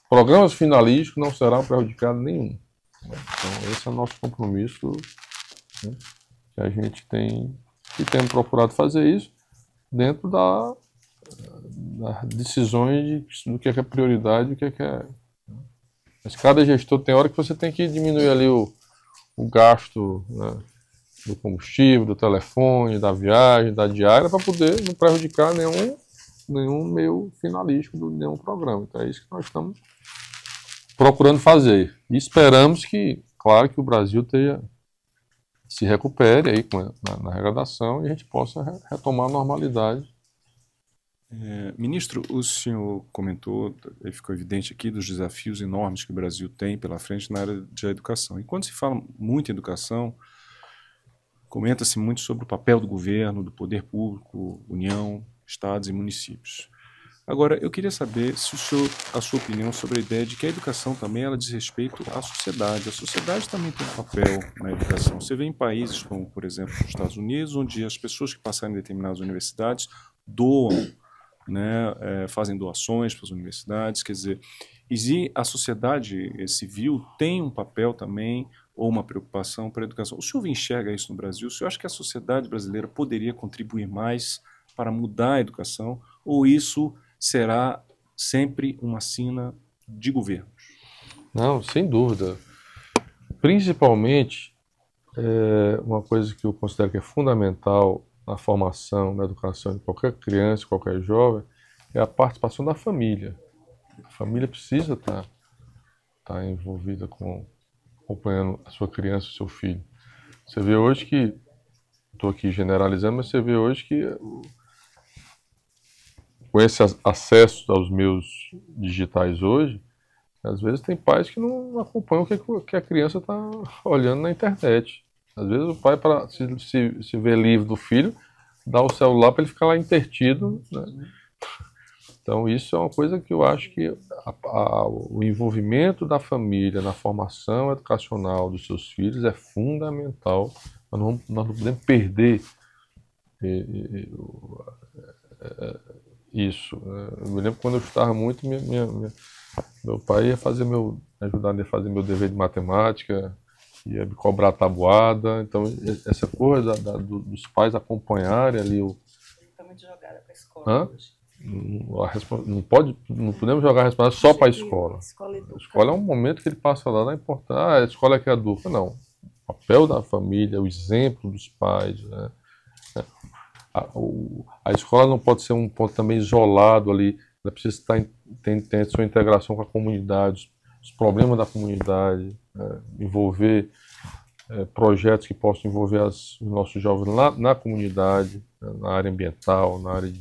Programas finalísticos não serão prejudicados nenhum. Então esse é o nosso compromisso, né, que a gente tem procurado fazer isso dentro das decisões do que é prioridade e o que é. Mas cada gestor tem hora que você tem que diminuir ali o gasto, né, do combustível, do telefone, da viagem, da diária, para poder não prejudicar nenhum meio finalístico de nenhum programa. Então é isso que nós estamos procurando fazer. E esperamos que, claro, que o Brasil se recupere aí na arrecadação e a gente possa retomar a normalidade. Ministro, o senhor comentou, ficou evidente aqui, dos desafios enormes que o Brasil tem pela frente na área de educação. E quando se fala muito em educação, comenta-se muito sobre o papel do governo, do poder público, União, estados e municípios. Agora, eu queria saber se a sua opinião sobre a ideia de que a educação também ela diz respeito à sociedade. A sociedade também tem um papel na educação. Você vê em países como, por exemplo, os Estados Unidos, onde as pessoas que passaram em determinadas universidades doam, né, fazem doações para as universidades, quer dizer, a sociedade civil tem um papel também, ou uma preocupação para a educação. O senhor enxerga isso no Brasil? O senhor acha que a sociedade brasileira poderia contribuir mais para mudar a educação, ou isso será sempre uma sina de governos? Não, sem dúvida. Principalmente, uma coisa que eu considero que é fundamental na formação, na educação de qualquer criança, qualquer jovem, é a participação da família. A família precisa estar envolvida acompanhando a sua criança, o seu filho. Você vê hoje que, estou aqui generalizando, mas você vê hoje que com esse acesso aos meios digitais hoje, às vezes tem pais que não acompanham o que a criança está olhando na internet. Às vezes o pai, para se ver livre do filho, dá o celular para ele ficar lá intertido, né? Então isso é uma coisa que eu acho que o envolvimento da família na formação educacional dos seus filhos é fundamental. Nós não podemos perder isso. Eu me lembro quando eu estudava muito, meu pai ia ajudar a fazer meu dever de matemática, ia me cobrar tabuada. Então essa coisa dos pais acompanharem ali de jogada para a escola hoje. Não podemos jogar a responsabilidade só para a escola. A escola é um momento que ele passa lá, não importa, a escola é que educa, não. O papel da família, o exemplo dos pais, né? A escola não pode ser um ponto também isolado ali, ela precisa ter sua integração com a comunidade, os problemas da comunidade, envolver projetos que possam envolver os nossos jovens lá na comunidade, na área ambiental, na área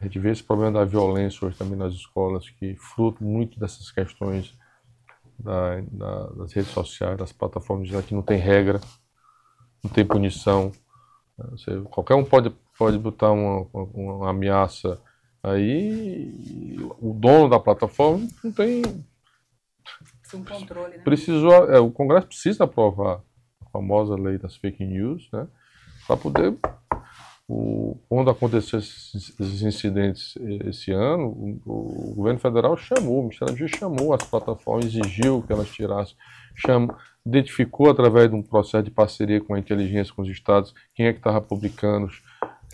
a gente vê esse problema da violência hoje também nas escolas, que fruto muito dessas questões das redes sociais, das plataformas digitais, que não tem regra, não tem punição. Qualquer um pode botar uma ameaça aí, o dono da plataforma não tem um controle, né? O Congresso precisa aprovar a famosa lei das fake news, né, para poder, quando aconteceu esses incidentes esse ano, o governo federal chamou, o Ministério da Justiça chamou as plataformas, exigiu que elas tirassem, identificou através de um processo de parceria com a inteligência, com os estados, quem é que estava publicando.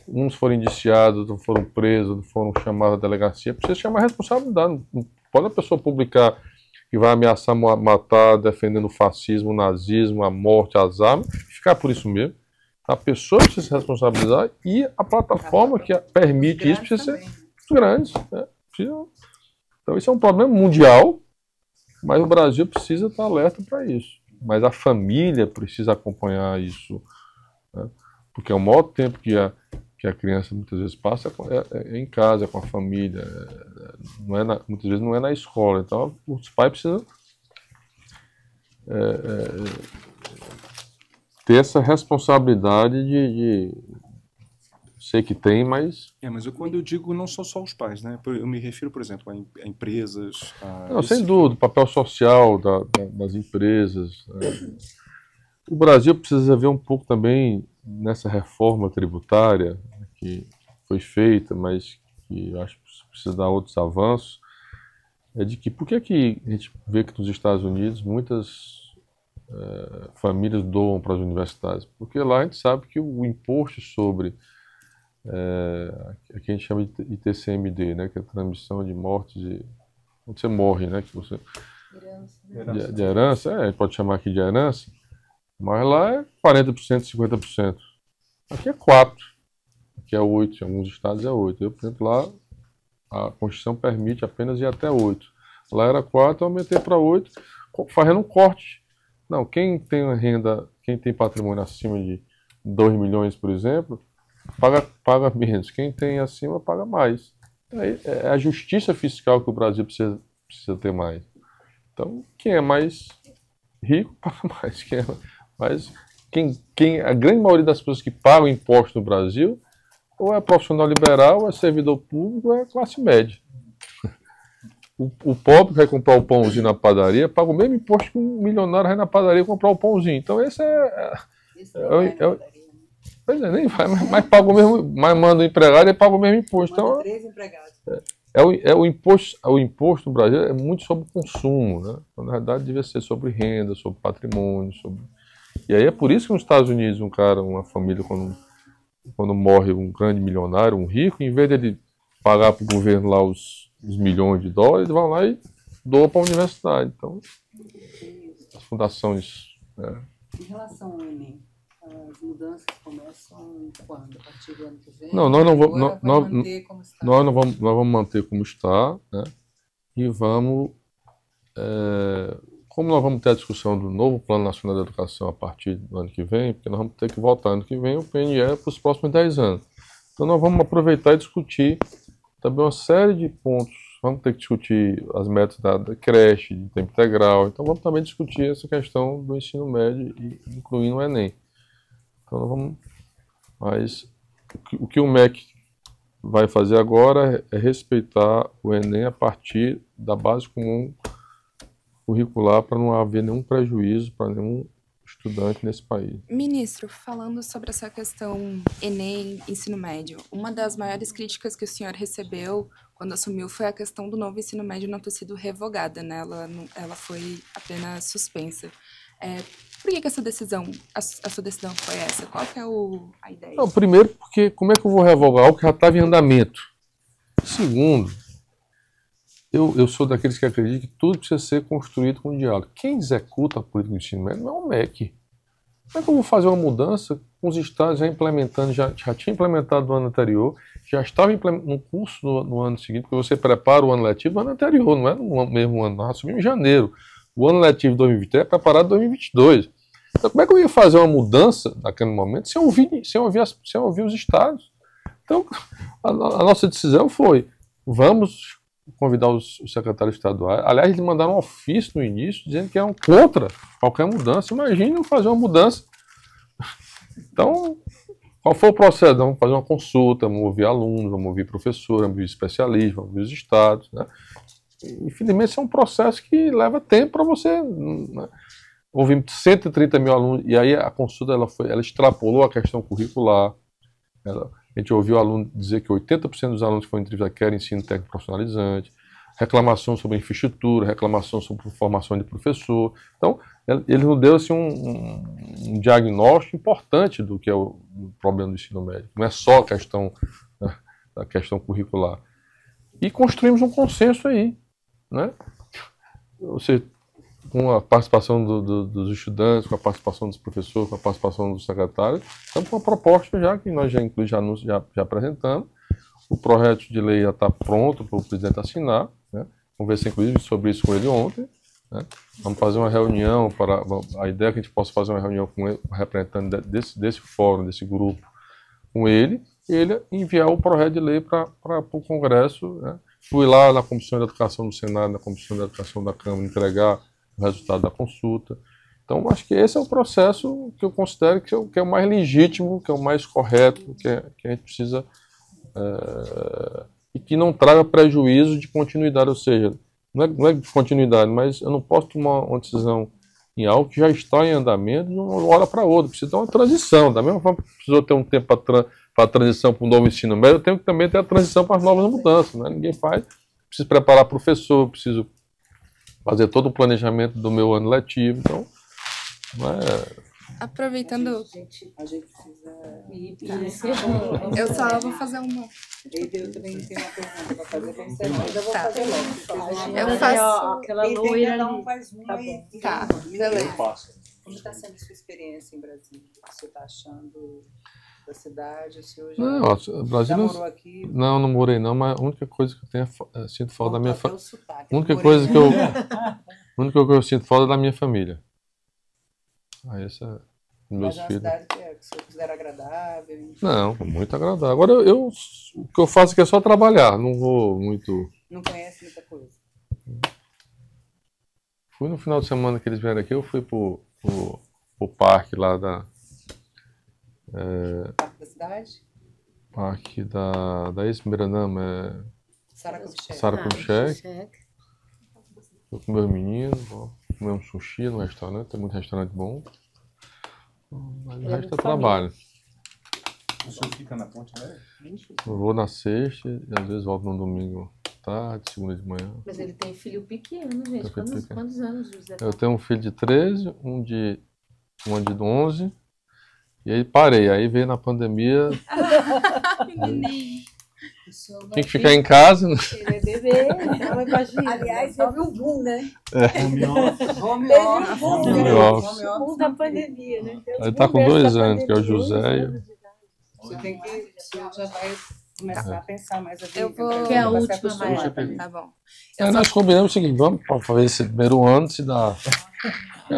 Uns foram indiciados, outros foram presos, foram chamados à delegacia. Precisa chamar a responsabilidade. Não pode a pessoa publicar que vai ameaçar matar, defendendo o fascismo, o nazismo, a morte, as armas, e ficar por isso mesmo. A pessoa precisa se responsabilizar e a plataforma que permite isso precisa ser muito grande. Né? Então isso é um problema mundial, mas o Brasil precisa estar alerta para isso. Mas a família precisa acompanhar isso, né? porque o maior tempo que a criança muitas vezes passa é em casa, com a família, muitas vezes não é na escola. Então, os pais precisam ter essa responsabilidade de sei que tem, mas... Mas quando eu digo não são só os pais, né? Eu me refiro, por exemplo, a empresas... Não, sem dúvida, o papel social das empresas. O Brasil precisa ver um pouco também nessa reforma tributária que foi feita, mas que eu acho que precisa dar outros avanços, de que por que a gente vê que nos Estados Unidos muitas famílias doam para as universidades? Porque lá a gente sabe que o imposto sobre... que a gente chama de ITCMD, né, que é a transmissão de mortes quando você morre, né, que você de herança, a gente pode chamar aqui de herança, mas lá é 40%, 50%. Aqui é 4%, aqui é 8%, em alguns estados é 8%. Eu, por exemplo, lá a Constituição permite apenas ir até 8%. Lá era 4%, eu aumentei para 8%, fazendo um corte. Não, quem tem renda, quem tem patrimônio acima de 2 milhões, por exemplo, paga menos. Quem tem acima paga mais. É a justiça fiscal que o Brasil precisa ter mais. Então, quem é mais rico paga mais. A grande maioria das pessoas que pagam imposto no Brasil ou é profissional liberal, ou é servidor público, ou é classe média. O pobre que vai comprar o pãozinho na padaria paga o mesmo imposto que um milionário vai na padaria comprar o pãozinho. Então, esse pois é, nem vai, mas paga o mesmo, mas manda o empregado e paga o mesmo imposto. Então, 3 empregados. O imposto no Brasil é muito sobre consumo, né? Então, na verdade, devia ser sobre renda, sobre patrimônio, E aí é por isso que nos Estados Unidos uma família, quando morre um grande milionário, um rico, em vez de pagar para o governo lá os milhões de dólares, ele vai lá e doa para a universidade. Então, as fundações... Em relação ao Enem, as mudanças começam quando? A partir do ano que vem? Não, nós não vamos... Nós vamos manter como está, né? E vamos... como nós vamos ter a discussão do novo Plano Nacional de Educação a partir do ano que vem, porque nós vamos ter que votar ano que vem o PNE para os próximos 10 anos. Então nós vamos aproveitar e discutir também uma série de pontos. Vamos ter que discutir as metas da creche, de tempo integral. Então vamos também discutir essa questão do ensino médio, incluindo o Enem. Então nós vamos... Mas o que o MEC vai fazer agora é respeitar o Enem a partir da base comum curricular para não haver nenhum prejuízo para nenhum estudante nesse país. Ministro, falando sobre essa questão Enem, ensino médio, uma das maiores críticas que o senhor recebeu quando assumiu foi a questão do novo ensino médio não ter sido revogada, né? Ela foi apenas suspensa. Por que essa decisão, a sua decisão foi essa? Qual que é a ideia? Não, primeiro, porque como é que eu vou revogar algo que já estava em andamento? Segundo, eu sou daqueles que acreditam que tudo precisa ser construído com diálogo. Quem executa a política do ensino médio não é o MEC. Como é que eu vou fazer uma mudança com os estados já implementando, já tinha implementado no ano anterior, já estava no curso no ano seguinte, porque você prepara o ano letivo no ano anterior, não é no mesmo ano, nós assumimos em janeiro. O ano letivo de 2023 é preparado em 2022. Então, como é que eu ia fazer uma mudança naquele momento sem ouvir os estados? Então, a nossa decisão foi, vamos convidar os secretários estaduais. Aliás, eles mandaram um ofício no início dizendo que eram contra qualquer mudança. Imagina fazer uma mudança. Então, qual foi o processo? Vamos fazer uma consulta, vamos ouvir alunos, vamos ouvir professores, vamos ouvir especialistas, vamos ouvir os estados, né? Infelizmente, isso é um processo que leva tempo para você, né? Ouvimos 130 mil alunos, e aí a consulta ela extrapolou a questão curricular. A gente ouviu o aluno dizer que 80% dos alunos que foram entrevistados querem ensino técnico profissionalizante, reclamação sobre infraestrutura, reclamação sobre formação de professor. Então, ele nos deu assim, um diagnóstico importante do que é o problema do ensino médio. Não é só a questão, né, da questão curricular. E construímos um consenso aí, né? Ou seja, com a participação dos estudantes, com a participação dos professores, com a participação dos secretários, estamos com uma proposta já que nós já apresentamos. O projeto de lei já está pronto para o presidente assinar, né? Conversei inclusive sobre isso com ele ontem, né? Vamos fazer uma reunião a ideia é que a gente possa fazer uma reunião com o representante desse fórum, desse grupo, com ele, e ele enviar o projeto de lei para o Congresso, né? Fui lá na Comissão de Educação do Senado, na Comissão de Educação da Câmara, entregar o resultado da consulta. Então, acho que esse é o processo que eu considero que é o mais legítimo, que é o mais correto, que a gente precisa, e que não traga prejuízo de continuidade, ou seja, não é de continuidade, mas eu não posso tomar uma decisão em algo que já está em andamento de uma hora para outra. Precisa ter uma transição. Da mesma forma que precisou ter um tempo para a transição para o novo ensino médio, eu tenho que também ter a transição para as novas mudanças. Né? Ninguém faz. Preciso preparar professor, preciso fazer todo o planejamento do meu ano letivo. Então, aproveitando... A gente precisa... Eu só vou fazer uma... Eu também tenho uma pergunta para fazer para encerrar. Eu vou fazer logo. Eu faço... Aquela loira Cada ali. um faz uma e... Tá, beleza. Como está sendo a sua experiência em Brasília? O que você está achando da cidade? O senhor não, Brasília, já morou aqui? Não morei não, mas a única coisa que eu sinto falta da minha família. A única morei. coisa que eu sinto falta é da minha família. Esse é meus Mas é uma filhos. cidade que o senhor considera agradável? Não, muito agradável. Agora, o que eu faço aqui é só trabalhar, não vou muito... Não conhece muita coisa? Fui no final de semana que eles vieram aqui, eu fui pro parque lá da... Parque da cidade? Parque da ex-Miranama, Sara Kubitschek. Sara Kubitschek. Fui com meus meninos, comer um sushi no restaurante, tem muito restaurante bom. Mas o resto é trabalho. O senhor fica na ponte, né? Eu vou na sexta e às vezes volto no domingo tarde, segunda de manhã. Mas ele tem filho pequeno, gente. Quantos anos, José? Eu tenho um filho de 13, uma de 11, e aí parei. Aí veio na pandemia. Tinha que ficar em casa, né? Ele é bebê. Não imagina. Aliás, teve um boom, né? Home Home office. O boom da pandemia, né? Ele tá com 2 anos, que é o José. Você tem que... O senhor já vai começar a pensar mais a vida. Eu vou... Que é a última, Maia. Tá bom. Nós combinamos o seguinte, vamos fazer esse primeiro ano, se dá...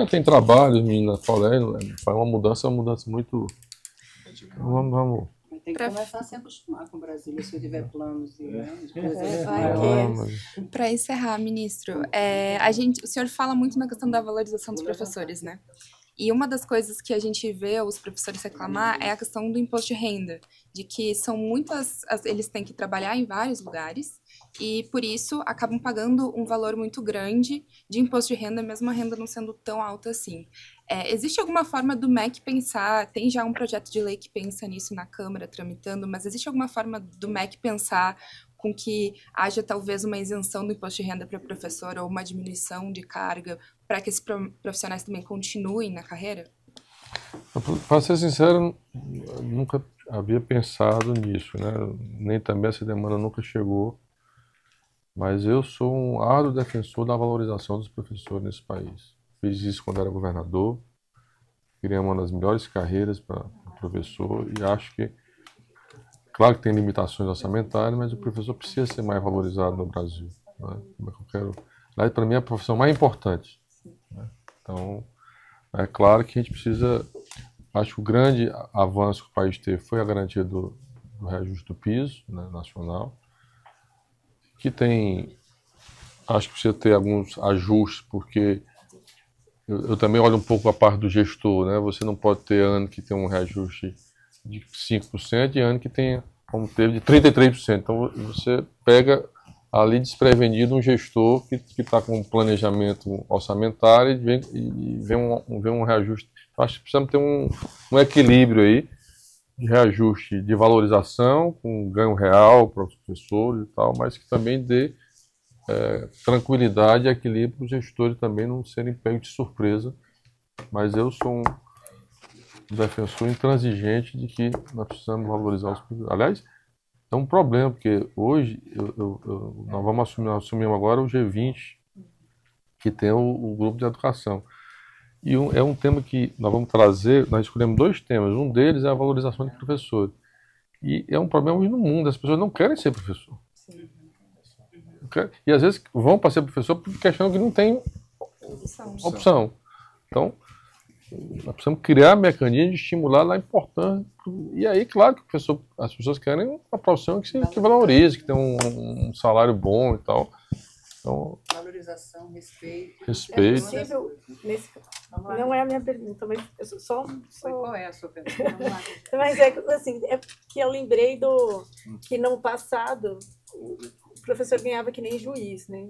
tem trabalho, menina, colégio, faz uma mudança muito... Vamos... Tem que começar a se acostumar com o Brasil, se tiver planos e Para encerrar, ministro, o senhor fala muito na questão da valorização dos professores, né? E uma das coisas que a gente vê os professores reclamar é a questão do imposto de renda, de que são muitas, eles têm que trabalhar em vários lugares e, por isso, acabam pagando um valor muito grande de imposto de renda, mesmo a renda não sendo tão alta assim. Existe alguma forma do MEC pensar, tem já um projeto de lei que pensa nisso na Câmara tramitando, mas existe alguma forma do MEC pensar com que haja talvez uma isenção do imposto de renda para professor ou uma diminuição de carga para que esses profissionais também continuem na carreira? Para ser sincero, eu nunca havia pensado nisso, né? Nem também essa demanda nunca chegou, mas eu sou um árduo defensor da valorização dos professores nesse país. Fiz isso quando era governador, criei uma das melhores carreiras para professor e acho que, claro que tem limitações orçamentárias, mas o professor precisa ser mais valorizado no Brasil. Né? Para mim é a profissão mais importante. Né? Então, é claro que a gente precisa... Acho que o grande avanço que o país teve foi a garantia do reajuste do piso, né, nacional, que tem... Acho que precisa ter alguns ajustes, porque eu também olho um pouco a parte do gestor. Né? Você não pode ter ano que tem um reajuste de 5% e ano que tem, como teve, de 33%. Então, você pega ali desprevenido um gestor que está com um planejamento orçamentário e vê um reajuste. Acho que precisamos ter um equilíbrio aí de reajuste, de valorização, com ganho real para os professores e tal, mas que também dê tranquilidade e equilíbrio para os gestores também não serem pegos de surpresa. Mas eu sou um defensor intransigente de que nós precisamos valorizar os professores. Aliás, é um problema, porque hoje nós vamos assumir agora o G20, que tem o grupo de educação. E é um tema que nós vamos trazer, nós escolhemos 2 temas, um deles é a valorização de professores. E é um problema hoje no mundo, as pessoas não querem ser professor. E às vezes vão para ser professor porque acham que não tem opção. Então, Nós precisamos criar mecanismos de estimular a importância. E aí, claro, que as pessoas querem uma profissão que valorize, que tenha um salário bom e tal. Então, valorização, respeito. Respeito. É possível, não é a minha pergunta, mas eu só... Qual é a sua pergunta? Mas assim, é que eu lembrei que no passado o professor ganhava que nem juiz, né?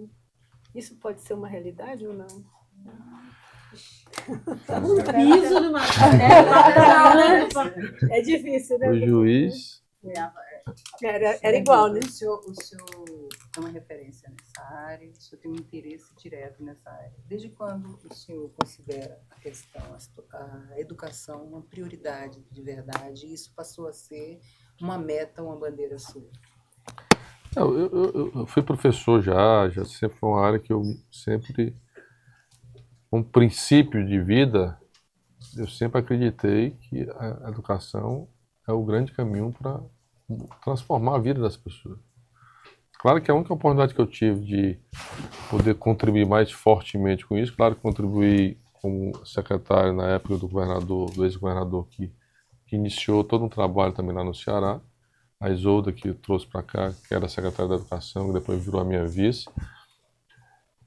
Isso pode ser uma realidade ou não? Piso numa panela. É difícil, né? O juiz... Era igual, né? O senhor é uma referência nessa área, o senhor tem um interesse direto nessa área. Desde quando o senhor considera a questão, a educação, uma prioridade de verdade, e isso passou a ser uma meta, uma bandeira sua? Eu fui professor já sempre foi uma área que eu sempre, um princípio de vida, eu sempre acreditei que a educação é o grande caminho para transformar a vida das pessoas. Claro que a única oportunidade que eu tive de poder contribuir mais fortemente com isso, claro que contribuí como secretário na época do ex-governador que iniciou todo um trabalho também lá no Ceará, a Isolda que trouxe para cá, que era secretária da Educação, que depois virou a minha vice,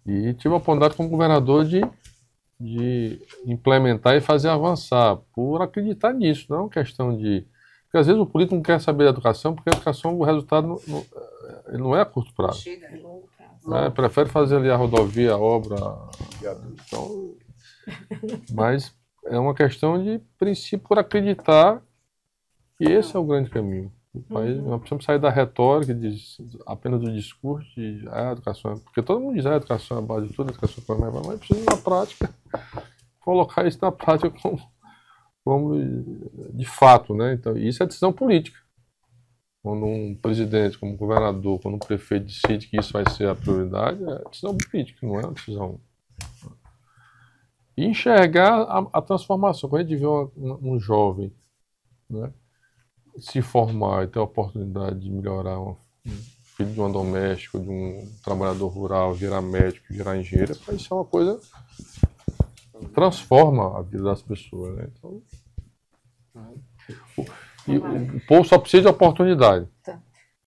e tive a oportunidade como governador de implementar e fazer avançar, por acreditar nisso, não é uma questão de... Porque às vezes o político não quer saber da educação, porque a educação, o resultado não é a curto prazo. Prefere fazer ali a rodovia, a obra. Então, mas é uma questão de princípio por acreditar que esse é o grande caminho. Nós precisamos sair da retórica, apenas do discurso de a educação. Porque todo mundo diz a educação é a base de tudo, a educação é mas precisa na prática colocar isso na prática como de fato, né? Então, isso é decisão política. Quando um presidente, como um governador, quando um prefeito decide que isso vai ser a prioridade, é decisão política, não é uma decisão. E enxergar a transformação. Quando a gente vê um jovem, né, se formar e ter a oportunidade de melhorar um filho de uma doméstica, de um trabalhador rural, virar médico, virar engenheiro, isso é uma coisa transforma a vida das pessoas, né? Então, o povo só precisa de oportunidade. Tá.